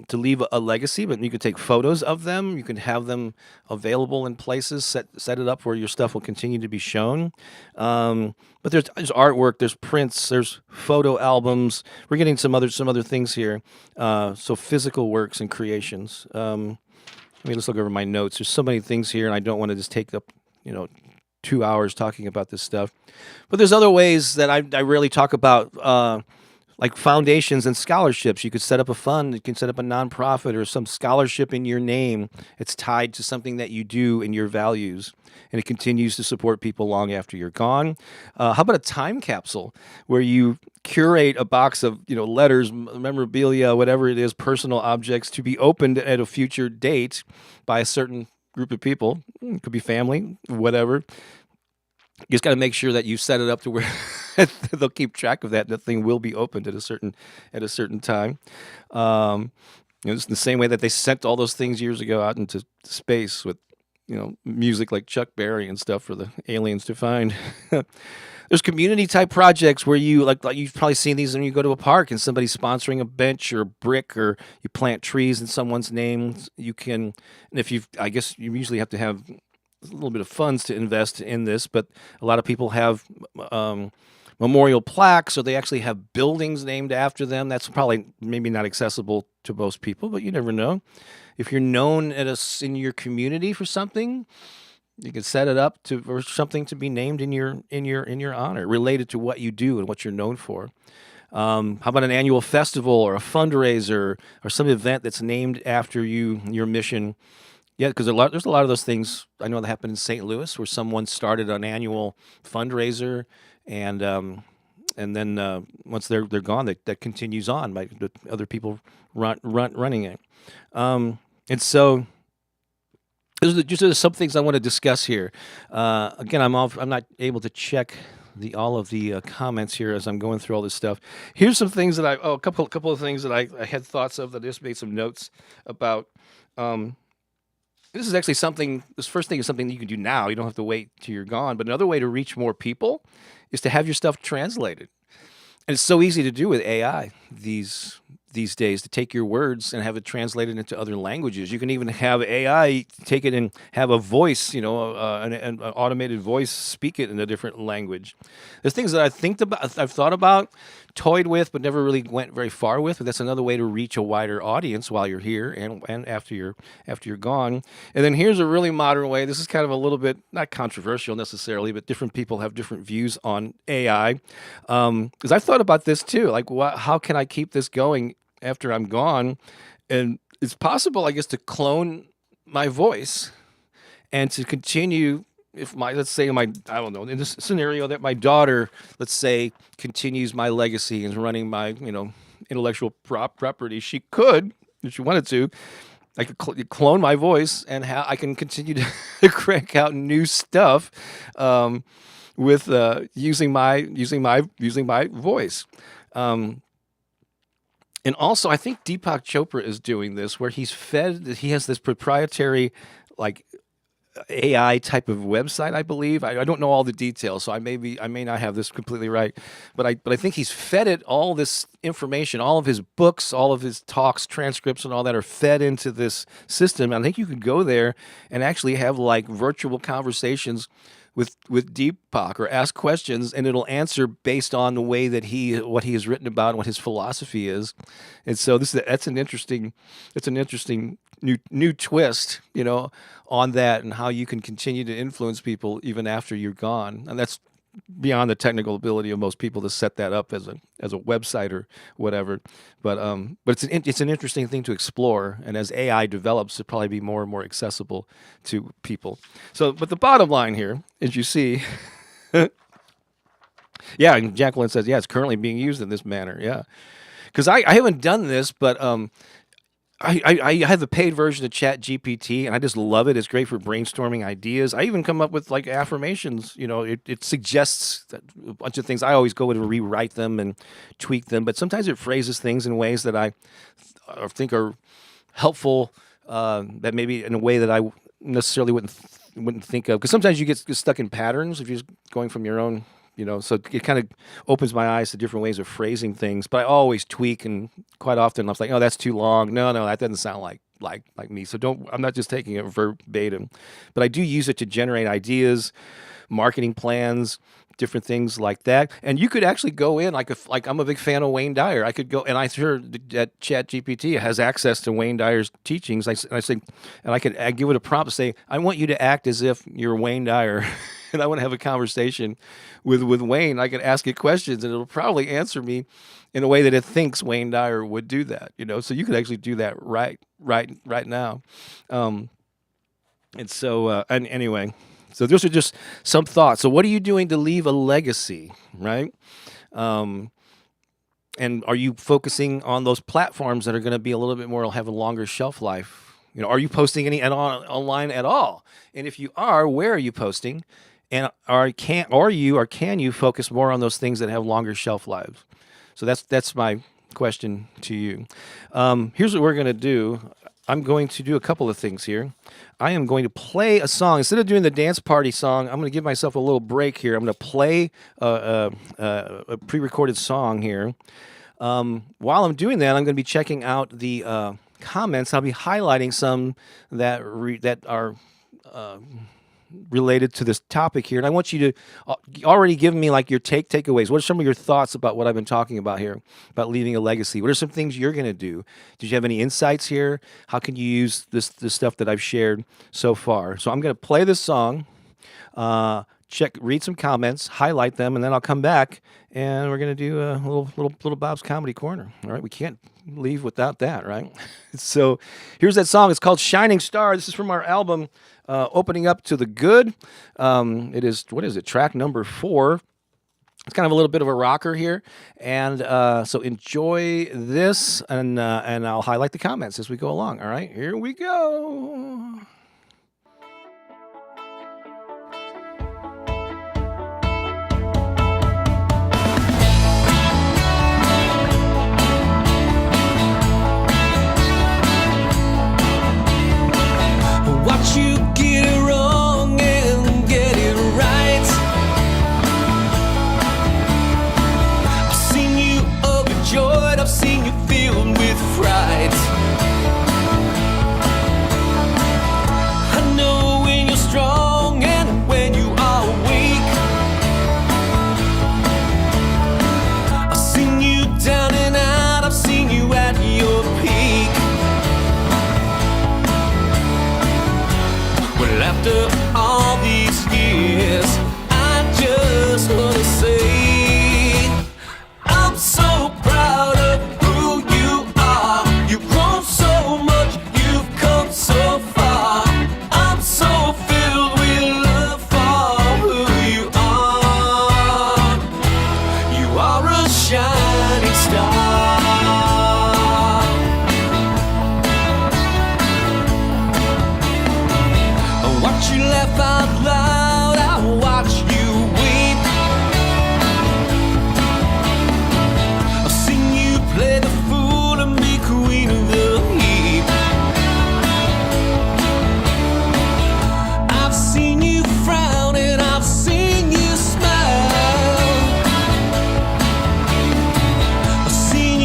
Speaker 1: to leave a legacy, but you can take photos of them. You can have them available in places. Set it up where your stuff will continue to be shown. But there's artwork, there's prints, there's photo albums. We're getting some other things here. So physical works and creations. Let me just look over my notes. There's so many things here, and I don't want to just take up, 2 hours talking about this stuff. But there's other ways that I rarely talk about, like foundations and scholarships. You could set up a fund, you can set up a nonprofit or some scholarship in your name. It's tied to something that you do and your values, and it continues to support people long after you're gone. How about a time capsule where you curate a box of letters, memorabilia, whatever it is, personal objects to be opened at a future date by a certain group of people. It could be family, whatever. You just got to make sure that you set it up to where they'll keep track of that. The thing will be opened at a certain time. It's the same way that they sent all those things years ago out into space with music like Chuck Berry and stuff for the aliens to find. There's community type projects where you like you've probably seen these when you go to a park and somebody's sponsoring a bench or a brick, or you plant trees in someone's name. You can, and if I guess you usually have to have a little bit of funds to invest in this, but a lot of people have memorial plaques, or they actually have buildings named after them. That's probably maybe not accessible to most people, but you never know. If you're known in your community for something, you can set it up for something to be named in your honor, related to what you do and what you're known for. How about an annual festival or a fundraiser or some event that's named after your mission? Yeah, because there's a lot of those things I know that happened in St. Louis, where someone started an annual fundraiser, and then once they're gone, that continues on by the other people running it. And so there's some things I want to discuss here. Again, I'm not able to check all of the comments here as I'm going through all this stuff. Here's some things that a couple of things that I had thoughts of, that I just made some notes about. This is actually something. This first thing is something you can do now. You don't have to wait till you're gone. But another way to reach more people is to have your stuff translated. And it's so easy to do with AI these days, to take your words and have it translated into other languages. You can even have AI take it and have a voice, an automated voice, speak it in a different language. There's things that I've thought about, toyed with, but never really went very far with. But that's another way to reach a wider audience while you're here and after you're gone. And then here's a really modern way. This is kind of a little bit not controversial necessarily, but different people have different views on AI. Because I've thought about this too. Like, how can I keep this going after I'm gone? And it's possible, I guess, to clone my voice and to continue. If let's say I don't know, in this scenario that my daughter, let's say, continues my legacy and is running my, intellectual property, she could, if she wanted to, I could clone my voice, and I can continue to crank out new stuff with using my voice. And also, I think Deepak Chopra is doing this, where he has this proprietary, like, AI type of website, I believe. I don't know all the details, so I may not have this completely right, but I think he's fed it all this information, all of his books, all of his talks, transcripts, and all that are fed into this system. And I think you could go there and actually have like virtual conversations with Deepak, or ask questions, and it'll answer based on the way that what he has written about and what his philosophy is. And so that's an interesting new twist, on that, and how you can continue to influence people even after you're gone. And that's beyond the technical ability of most people to set that up as a website or whatever. But it's an interesting thing to explore. And as AI develops, it'll probably be more and more accessible to people. So, but the bottom line here is, you see, yeah, and Jacqueline says, yeah, it's currently being used in this manner. Yeah, because I haven't done this, but I have the paid version of Chat GPT, and I just love it. It's great for brainstorming ideas. I even come up with like affirmations. It suggests a bunch of things. I always go to rewrite them and tweak them, but sometimes it phrases things in ways that I think are helpful. That maybe in a way that I necessarily wouldn't think of. Because sometimes you get stuck in patterns if you're just going from your own So it kind of opens my eyes to different ways of phrasing things. But I always tweak, and quite often I was like, oh, that's too long. No, that doesn't sound like me. So I'm not just taking it verbatim, but I do use it to generate ideas, marketing plans, different things like that. And you could actually go in like I'm a big fan of Wayne Dyer. I could go, and I heard that ChatGPT has access to Wayne Dyer's teachings. I say, and I give it a prompt to say, I want you to act as if you're Wayne Dyer. And I want to have a conversation with Wayne. I can ask it questions, and it'll probably answer me in a way that it thinks Wayne Dyer would do that. So you could actually do that right now. And so, and anyway, so those are just some thoughts. So, what are you doing to leave a legacy, right? And are you focusing on those platforms that are going to be a little bit more, have a longer shelf life? Are you posting any online at all? And if you are, where are you posting? And can you focus more on those things that have longer shelf lives? So that's my question to you. Here's what we're going to do. I'm going to do a couple of things here. I am going to play a song. Instead of doing the dance party song, I'm going to give myself a little break here. I'm going to play a pre-recorded song here. While I'm doing that, I'm going to be checking out the comments. I'll be highlighting some that are related to this topic here, and I want you to already give me like your takeaways. What are some of your thoughts about what I've been talking about here, about leaving a legacy? What are some things you're going to do? Did you have any insights here? How can you use this stuff that I've shared so far? So I'm going to play this song, read some comments, highlight them, and then I'll come back and we're going to do a little Bob's Comedy Corner. All right, we can't leave without that, right? So here's that song. It's called Shining Star. This is from our album Opening Up to the Good. It is, what is it, track number 4. It's kind of a little bit of a rocker here. And so enjoy this, and I'll highlight the comments as we go along. All right, here we go.
Speaker 2: Watch you get it wrong and get it right. I've seen you overjoyed, I've seen you filled with fright. I know when you're strong and when you are weak. I've seen you down and out, I've seen you at your peak. Well, after all these years, I just wanna say I'm so proud of who you are. You've grown so much, you've come so far. I'm so filled with love for who you are. You are a shining star. Watch you laugh out loud, I watch you weep. I've seen you play the fool and be queen of the heap. I've seen you frown and I've seen you smile. I've seen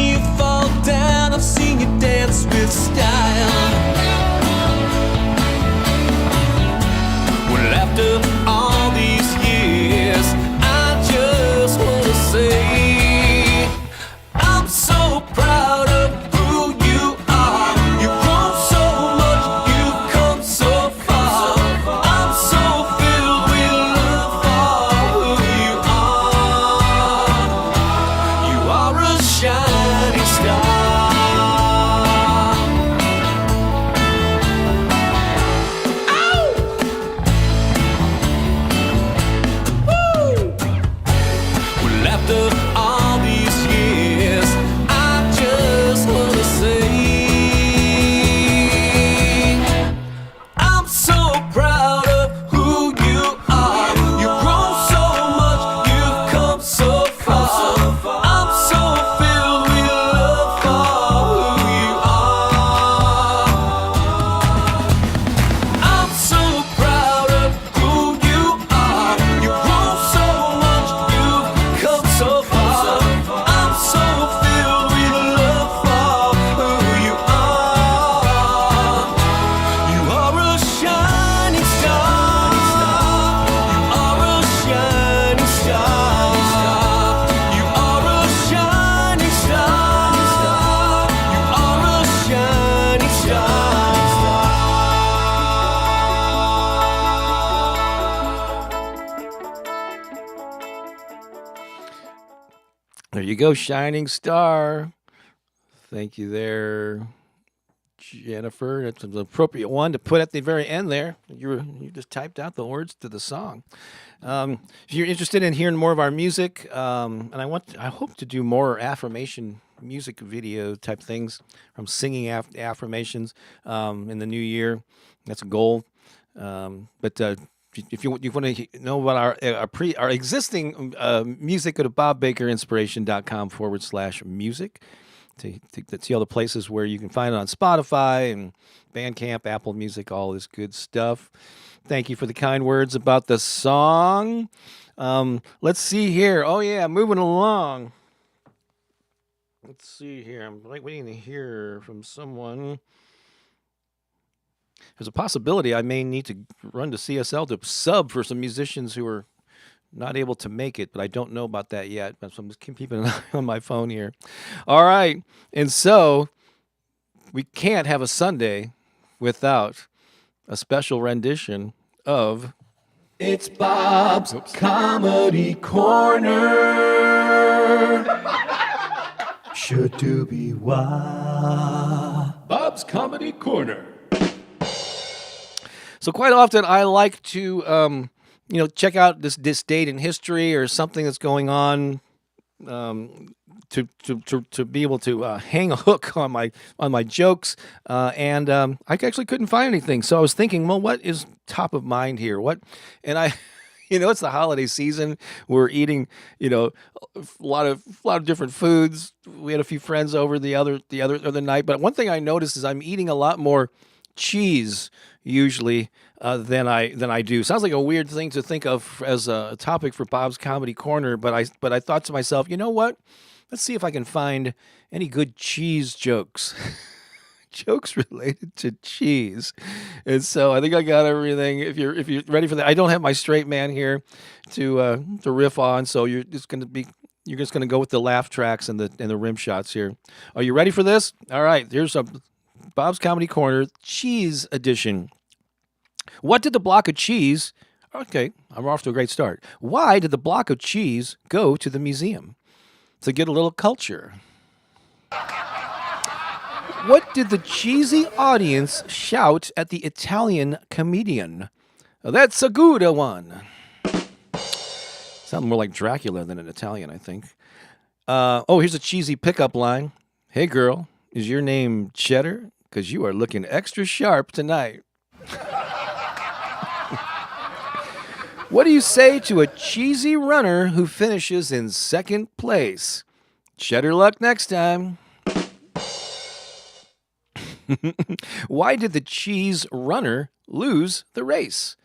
Speaker 1: There you go, shining star. Thank you there, Jennifer. That's an appropriate one to put at the very end there. You just typed out the words to the song. If you're interested in hearing more of our music, and I hope to do more affirmation music video type things from singing affirmations in the new year. That's a goal. But if you want to know about our existing music, go to bobbakerinspiration.com/music to see all the places where you can find it on Spotify and Bandcamp, Apple Music, all this good stuff. Thank you for the kind words about the song. Let's see here. Oh, yeah, moving along. Let's see here. I'm waiting to hear from someone. There's a possibility I may need to run to CSL to sub for some musicians who are not able to make it, but I don't know about that yet. So I'm just keeping an eye on my phone here. All right. And so we can't have a Sunday without a special rendition of
Speaker 2: It's Bob's Comedy Corner. Should do be why. Bob's Comedy Corner.
Speaker 1: So quite often I like to check out this date in history or something that's going on to be able to hang a hook on my jokes, and I actually couldn't find anything. So I was thinking, well, what is top of mind here? It's the holiday season. We're eating, a lot of different foods. We had a few friends over the other night, but one thing I noticed is I'm eating a lot more cheese usually than I do. Sounds like a weird thing to think of as a topic for Bob's Comedy Corner, but I thought to myself, you know what? Let's see if I can find any good cheese jokes. Jokes related to cheese. And so I think I got everything. If you're ready for that, I don't have my straight man here to riff on, so you're just gonna go with the laugh tracks and the rim shots here. Are you ready for this? All right, here's a Bob's Comedy Corner cheese edition. What did the block of cheese? Okay, I'm off to a great start. Why did the block of cheese go to the museum? To get a little culture. What did the cheesy audience shout at the Italian comedian? That's a good one. Sounds more like Dracula than an Italian, I think. Here's a cheesy pickup line. Hey, girl, is your name Cheddar? Because you are looking extra sharp tonight. What do you say to a cheesy runner who finishes in second place? Cheddar luck next time. Why did the cheese runner lose the race?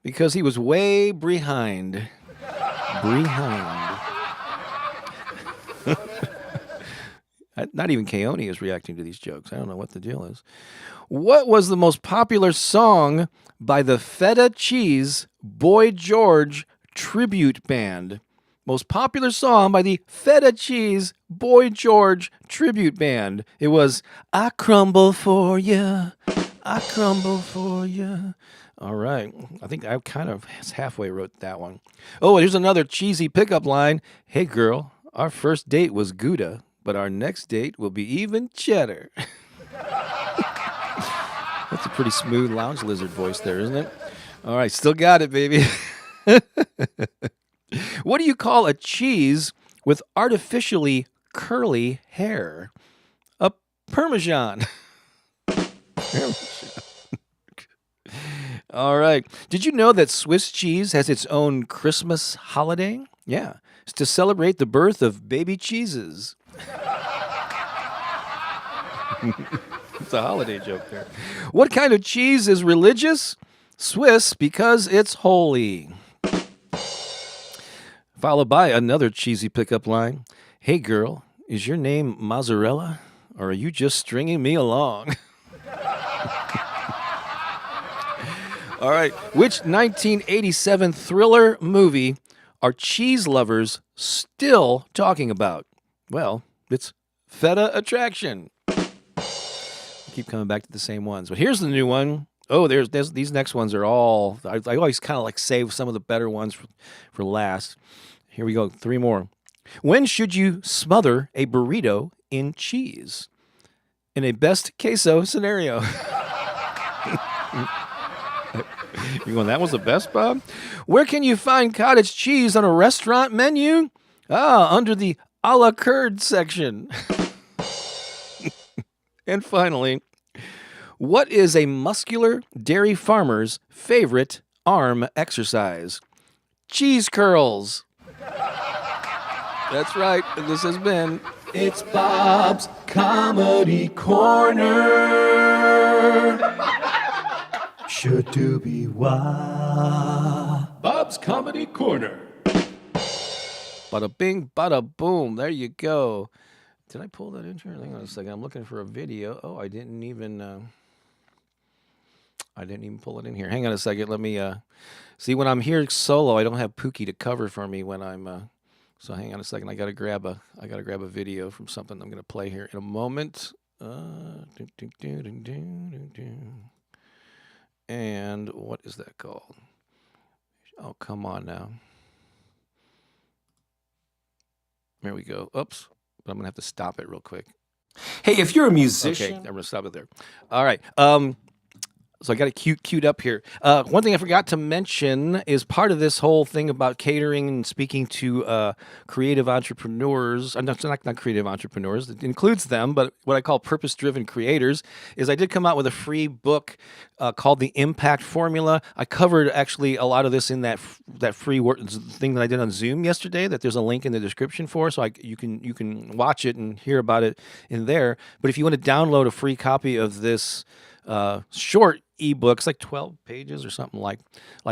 Speaker 1: Because he was way behind. Not even Keone is reacting to these jokes. I don't know what the deal is. What was the most popular song by the Feta Cheese Boy George tribute band? Most popular song by the Feta Cheese Boy George tribute band. It was I Crumble For Ya, I Crumble For Ya. All right. I think I kind of halfway wrote that one. Oh, here's another cheesy pickup line. Hey, girl, our first date was Gouda, but our next date will be even cheddar. That's a pretty smooth lounge lizard voice there, isn't it? All right, still got it, baby. What do you call a cheese with artificially curly hair? A Parmesan. All right. Did you know that Swiss cheese has its own Christmas holiday? Yeah. It's to celebrate the birth of baby cheeses. It's a holiday joke there. What kind of cheese is religious? Swiss, because it's holy. Followed by another cheesy pickup line. Hey, girl, is your name Mozzarella, or are you just stringing me along? All right. Which 1987 thriller movie are cheese lovers still talking about? Well, it's Feta Attraction. I keep coming back to the same ones. But here's the new one. Oh, there's these next ones are all... I always kind of like save some of the better ones for last. Here we go. 3 more. When should you smother a burrito in cheese? In a best queso scenario. You going, that was the best, Bob? Where can you find cottage cheese on a restaurant menu? Under the a la carte section. And finally, what is a muscular dairy farmer's favorite arm exercise? Cheese curls. That's right. This has been It's Bob's Comedy Corner.
Speaker 2: Should do be why.
Speaker 1: Bob's Comedy Corner. Bada bing, bada boom. There you go. Did I pull that in here? Hang on a second. I'm looking for a video. Oh, I didn't even pull it in here. Hang on a second. Let me see, when I'm here solo, I don't have Pookie to cover for me when I'm so hang on a second. I gotta grab a video from something I'm gonna play here in a moment. And what is that called? Oh, come on now. There we go. Oops. But I'm going to have to stop it real quick.
Speaker 2: Hey, if you're a musician.
Speaker 1: Okay, I'm going to stop it there. All right. So I got it queued up here. One thing I forgot to mention is part of this whole thing about catering and speaking to creative entrepreneurs. Not creative entrepreneurs. It includes them, but what I call purpose-driven creators is I did come out with a free book called The Impact Formula. I covered actually a lot of this in that free thing that I did on Zoom yesterday. That there's a link in the description for, so you can watch it and hear about it in there. But if you want to download a free copy of this short ebooks, like 12 pages or something like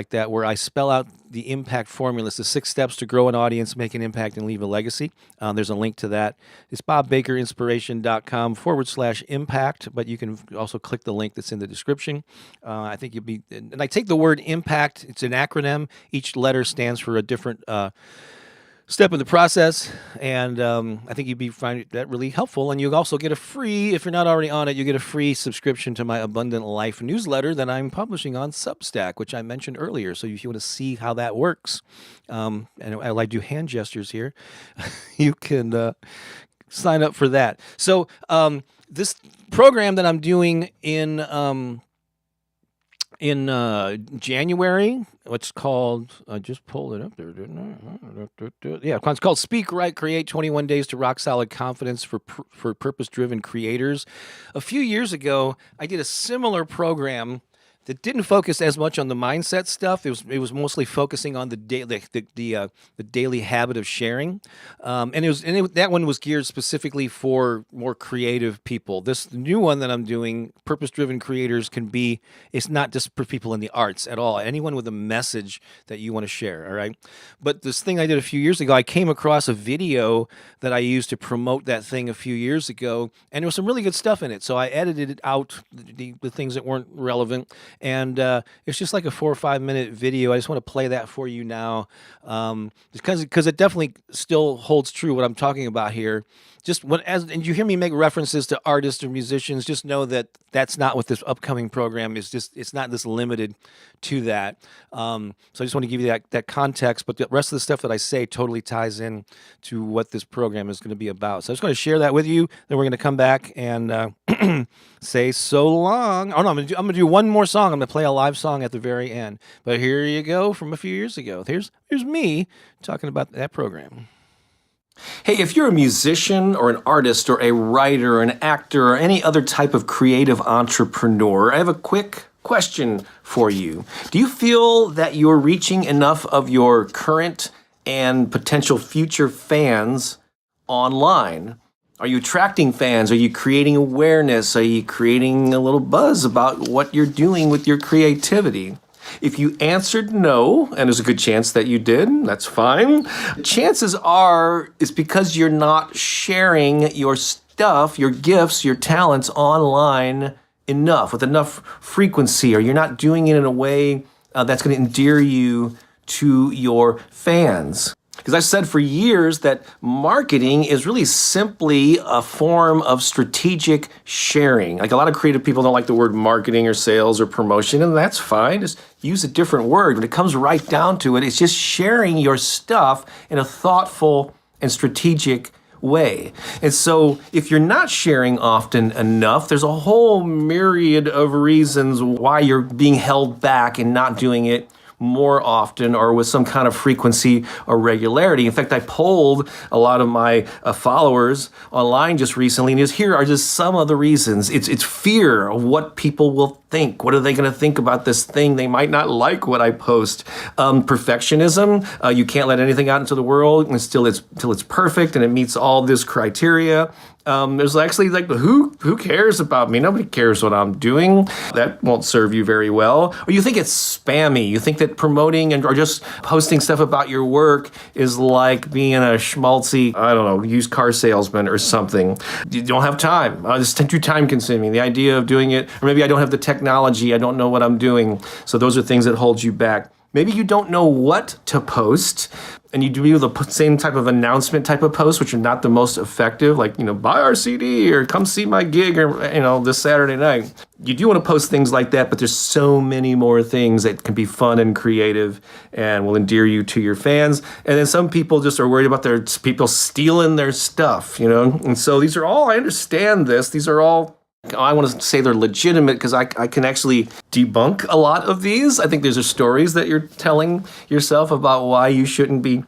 Speaker 1: that, where I spell out the impact formula. It's the 6 steps to grow an audience, make an impact, and leave a legacy. There's a link to that. It's bobbakerinspiration.com/impact, but you can also click the link that's in the description. I think and I take the word impact, it's an acronym. Each letter stands for a different step in the process, and I think you'd find that really helpful. And you also get a free, if you're not already on it, you get a free subscription to my Abundant Life newsletter that I'm publishing on Substack, which I mentioned earlier. So if you want to see how that works, and I do hand gestures here, you can sign up for that. So this program that I'm doing in January, what's called, I just pulled it up there, didn't I? Yeah, it's called Speak Right, Create 21 Days to Rock Solid Confidence for Purpose-Driven Creators. A few years ago, I did a similar program that didn't focus as much on the mindset stuff. It was mostly focusing on the daily habit of sharing, that one was geared specifically for more creative people. This new one that I'm doing, purpose-driven creators, it's not just for people in the arts at all. Anyone with a message that you want to share. All right, but this thing I did a few years ago, I came across a video that I used to promote that thing a few years ago, and there was some really good stuff in it. So I edited it out, the things that weren't relevant. And it's just like a 4 or 5 minute video. I just want to play that for you now, because it definitely still holds true what I'm talking about here. And you hear me make references to artists or musicians, just know that that's not what this upcoming program is. It's not this limited to that. So I just want to give you that context, but the rest of the stuff that I say totally ties in to what this program is going to be about. So I just want to share that with you. Then we're going to come back and say so long. Oh no, I'm going to do one more song. I'm going to play a live song at the very end. But here you go from a few years ago. Here's me talking about that program.
Speaker 2: Hey, if you're a musician or an artist or a writer or an actor or any other type of creative entrepreneur, I have a quick question for you. Do you feel that you're reaching enough of your current and potential future fans online? Are you attracting fans? Are you creating awareness? Are you creating a little buzz about what you're doing with your creativity? If you answered no, and there's a good chance that you did, that's fine. Chances are it's because you're not sharing your stuff, your gifts, your talents online enough, with enough frequency, or you're not doing it in a way that's going to endear you to your fans. Because I've said for years that marketing is really simply a form of strategic sharing. Like, a lot of creative people don't like the word marketing or sales or promotion, and that's fine. Just use a different word. When it comes right down to it, it's just sharing your stuff in a thoughtful
Speaker 3: and strategic way. And so if you're not sharing often enough, there's a whole myriad of reasons why you're being held back and not doing it more often or with some kind of frequency or regularity. In fact, I polled a lot of my followers online just recently, and here are just some of the reasons. It's fear of what people will think. What are they going to think about this thing? They might not like what I post. Perfectionism. You can't let anything out into the world until it's perfect and it meets all this criteria. There's actually like, who cares about me? Nobody cares what I'm doing. That won't serve you very well. Or you think it's spammy. You think that promoting or just posting stuff about your work is like being a schmaltzy, I don't know, used car salesman or something. You don't have time. It's too time consuming. The idea of doing it, or maybe I don't have the technology. I don't know what I'm doing. So those are things that hold you back. Maybe you don't know what to post, and you do the same type of announcement type of posts, which are not the most effective, like, buy our CD or come see my gig or, this Saturday night. You do want to post things like that, but there's so many more things that can be fun and creative and will endear you to your fans. And then some people just are worried about their people stealing their stuff, And so these are all, I understand this, these are all, I want to say they're legitimate because I can actually debunk a lot of these. I think these are stories that you're telling yourself about why you shouldn't be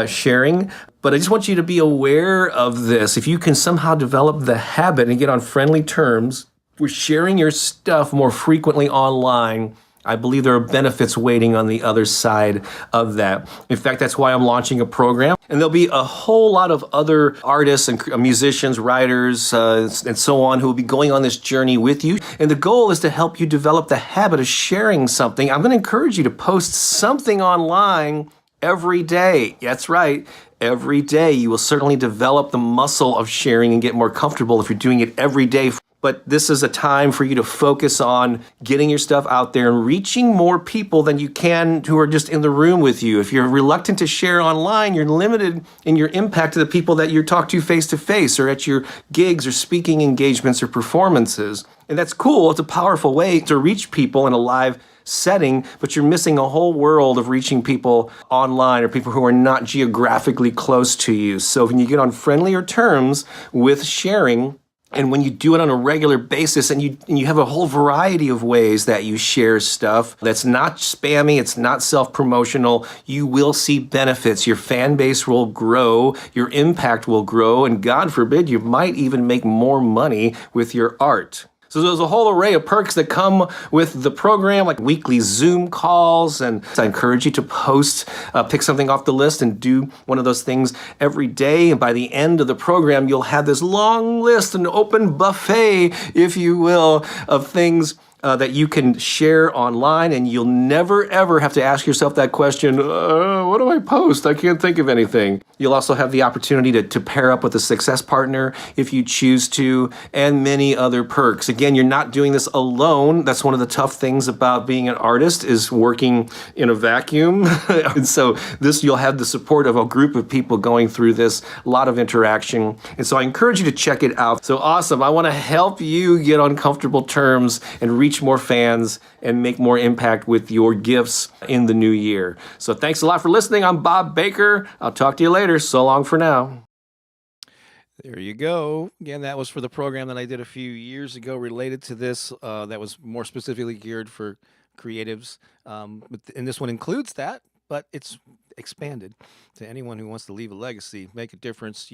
Speaker 3: sharing. But I just want you to be aware of this. If you can somehow develop the habit and get on friendly terms with sharing your stuff more frequently online, I believe there are benefits waiting on the other side of that. In fact, that's why I'm launching a program. And there'll be a whole lot of other artists and musicians, writers, and so on who will be going on this journey with you. And the goal is to help you develop the habit of sharing something. I'm going to encourage you to post something online every day. That's right. Every day. You will certainly develop the muscle of sharing and get more comfortable if you're doing it every day. But this is a time for you to focus on getting your stuff out there and reaching more people than you can who are just in the room with you. If you're reluctant to share online, you're limited in your impact to the people that you talk to face or at your gigs or speaking engagements or performances. And that's cool. It's a powerful way to reach people in a live setting, but you're missing a whole world of reaching people online or people who are not geographically close to you. So when you get on friendlier terms with sharing, and when you do it on a regular basis and you have a whole variety of ways that you share stuff that's not spammy, it's not self-promotional, you will see benefits. Your fan base will grow, your impact will grow, and God forbid, you might even make more money with your art. So there's a whole array of perks that come with the program, like weekly Zoom calls, and I encourage you to post, pick something off the list and do one of those things every day. And by the end of the program, you'll have this long list, an open buffet, if you will, of things that you can share online, and you'll never, ever have to ask yourself that question, what do I post? I can't think of anything. You'll also have the opportunity to pair up with a success partner if you choose to, and many other perks. Again, you're not doing this alone. That's one of the tough things about being an artist is working in a vacuum. And so you'll have the support of a group of people going through this, a lot of interaction. And so I encourage you to check it out. So awesome. I want to help you get on comfortable terms and reach more fans and make more impact with your gifts in the new year. So thanks a lot for listening. I'm Bob Baker. I'll talk to you later. So long for now.
Speaker 1: There you go. Again, that was for the program that I did a few years ago related to this. That was more specifically geared for creatives. And this one includes that, but it's expanded to anyone who wants to leave a legacy, make a difference,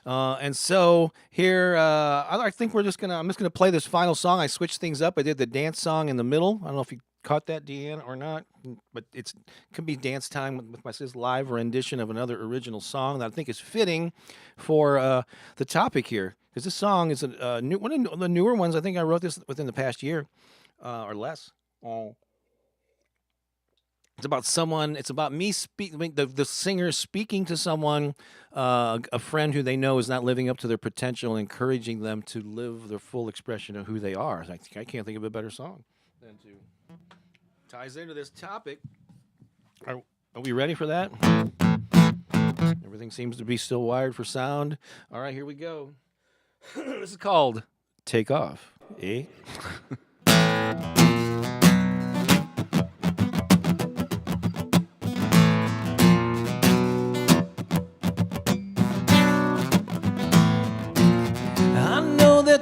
Speaker 1: And so here, I think I'm just gonna play this final song. I switched things up. I did the dance song in the middle. I don't know if you caught that, Deanne, or not, but it could be dance time with my sis live rendition of another original song that I think is fitting for the topic here, because this song is one of the newer ones. I think I wrote this within the past year or less. It's about someone. It's about me the singer speaking to someone, a friend who they know is not living up to their potential, and encouraging them to live their full expression of who they are. I can't think of a better song than to ties into this topic. Are we ready for that? Everything seems to be still wired for sound. All right, here we go. This is called "Take Off." Eh?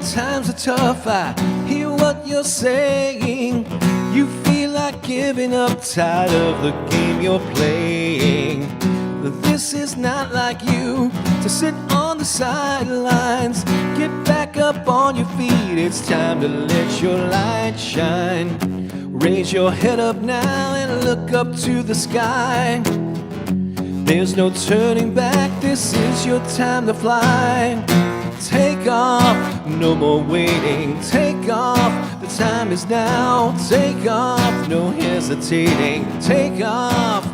Speaker 2: times are tough, I hear what you're saying. You feel like giving up, tired of the game you're playing. But this is not like you to sit on the sidelines. Get back up on your feet, it's time to let your light shine. Raise your head up now and look up to the sky. There's no turning back, this is your time to fly. Take off, no more waiting. Take off, the time is now. Take off, no hesitating. Take off.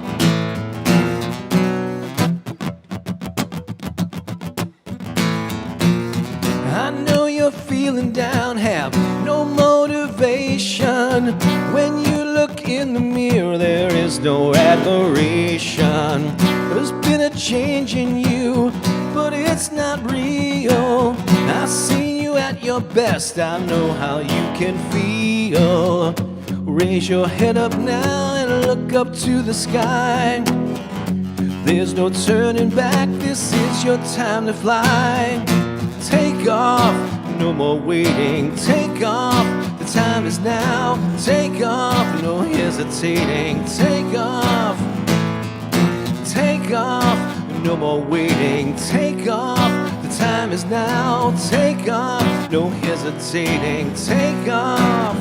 Speaker 2: I know you're feeling down, have no motivation. When you look in the mirror, there is no admiration. There's been a change in you, but it's not real. I've seen you at your best, I know how you can feel. Raise your head up now and look up to the sky. There's no turning back, this is your time to fly. Take off, no more waiting. Take off, the time is now. Take off, no hesitating. Take off. Take off, no more waiting. Take off, the time is now. Take off, no hesitating. Take off.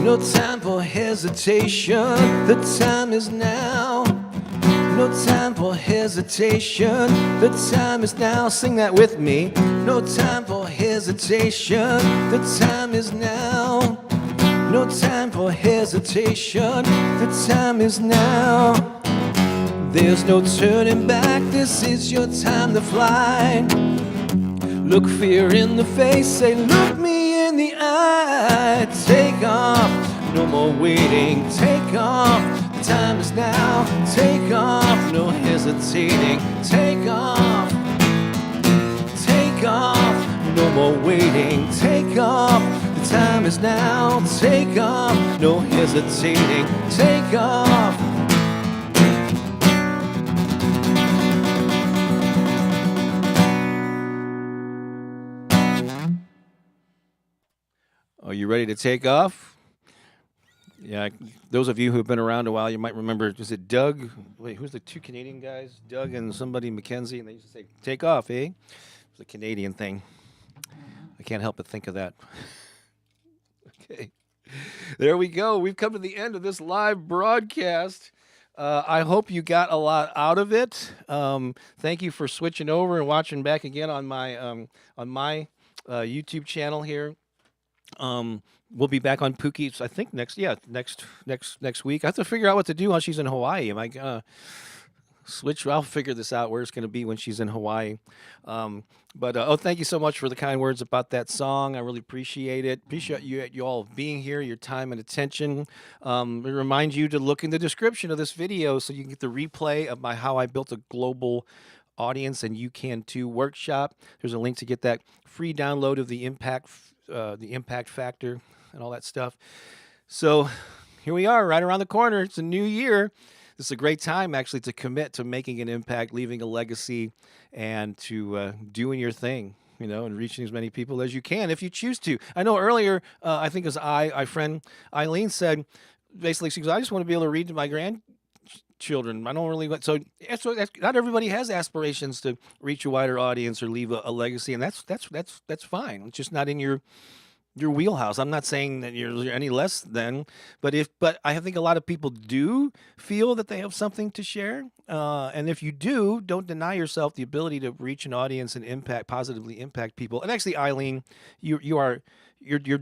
Speaker 2: No time for hesitation, the time is now. No time for hesitation, the time is now. Sing that with me. No time for hesitation, the time is now. No time for hesitation, the time is now. There's no turning back, this is your time to fly. Look fear in the face, say look me in the eye. Take off, no more waiting. Take off, the time is now. Take off, no hesitating. Take off. Take off, no more waiting. Take off, the time is now. Take off, no hesitating. Take off.
Speaker 1: Are you ready to take off? Yeah, those of you who have been around a while, you might remember, is it Doug? Wait, who's the two Canadian guys? Doug and somebody, Mackenzie, and they used to say, take off, eh? It's a Canadian thing. I can't help but think of that. Okay. There we go. We've come to the end of this live broadcast. I hope you got a lot out of it. Thank you for switching over and watching back again on my YouTube channel here. We'll be back on Pookie's, I think next week. I have to figure out what to do while she's in Hawaii. Am I gonna switch? I'll figure this out where it's gonna be when she's in Hawaii. But thank you so much for the kind words about that song. I really appreciate it. Appreciate you all being here, your time and attention. I remind you to look in the description of this video so you can get the replay of my How I Built a Global Audience and You Can Too workshop. There's a link to get that free download of the impact factor and all that stuff. So here we are, right around the corner. It's a new year. This is a great time actually to commit to making an impact, leaving a legacy, and to doing your thing, and reaching as many people as you can if you choose to. I know earlier, I think it was our friend Eileen said, basically, she goes, I just want to be able to read to my grandchildren. I don't really want, so not everybody has aspirations to reach a wider audience or leave a legacy, and that's fine. It's just not in your wheelhouse. I'm not saying that you're any less than, but I think a lot of people do feel that they have something to share, and if you do, don't deny yourself the ability to reach an audience and positively impact people. And actually, Eileen, you're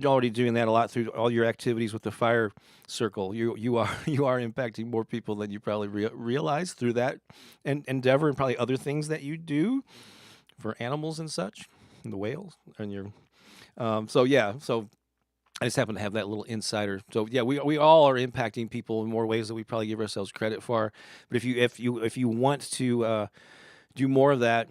Speaker 1: already doing that a lot through all your activities with the fire circle. You are impacting more people than you probably realize through that endeavor, and probably other things that you do for animals and such, and the whales and your. So I just happen to have that little insider. So yeah, we all are impacting people in more ways than we probably give ourselves credit for. But if you want to do more of that,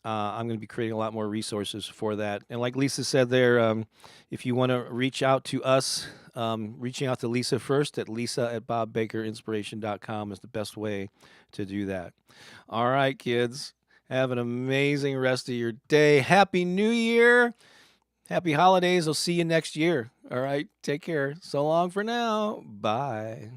Speaker 1: I'm going to be creating a lot more resources for that. And like Lisa said there, if you want to reach out to us, reaching out to Lisa first at lisa@bobbakerinspiration.com is the best way to do that. All right, kids. Have an amazing rest of your day. Happy New Year. Happy holidays. I'll see you next year. All right. Take care. So long for now. Bye.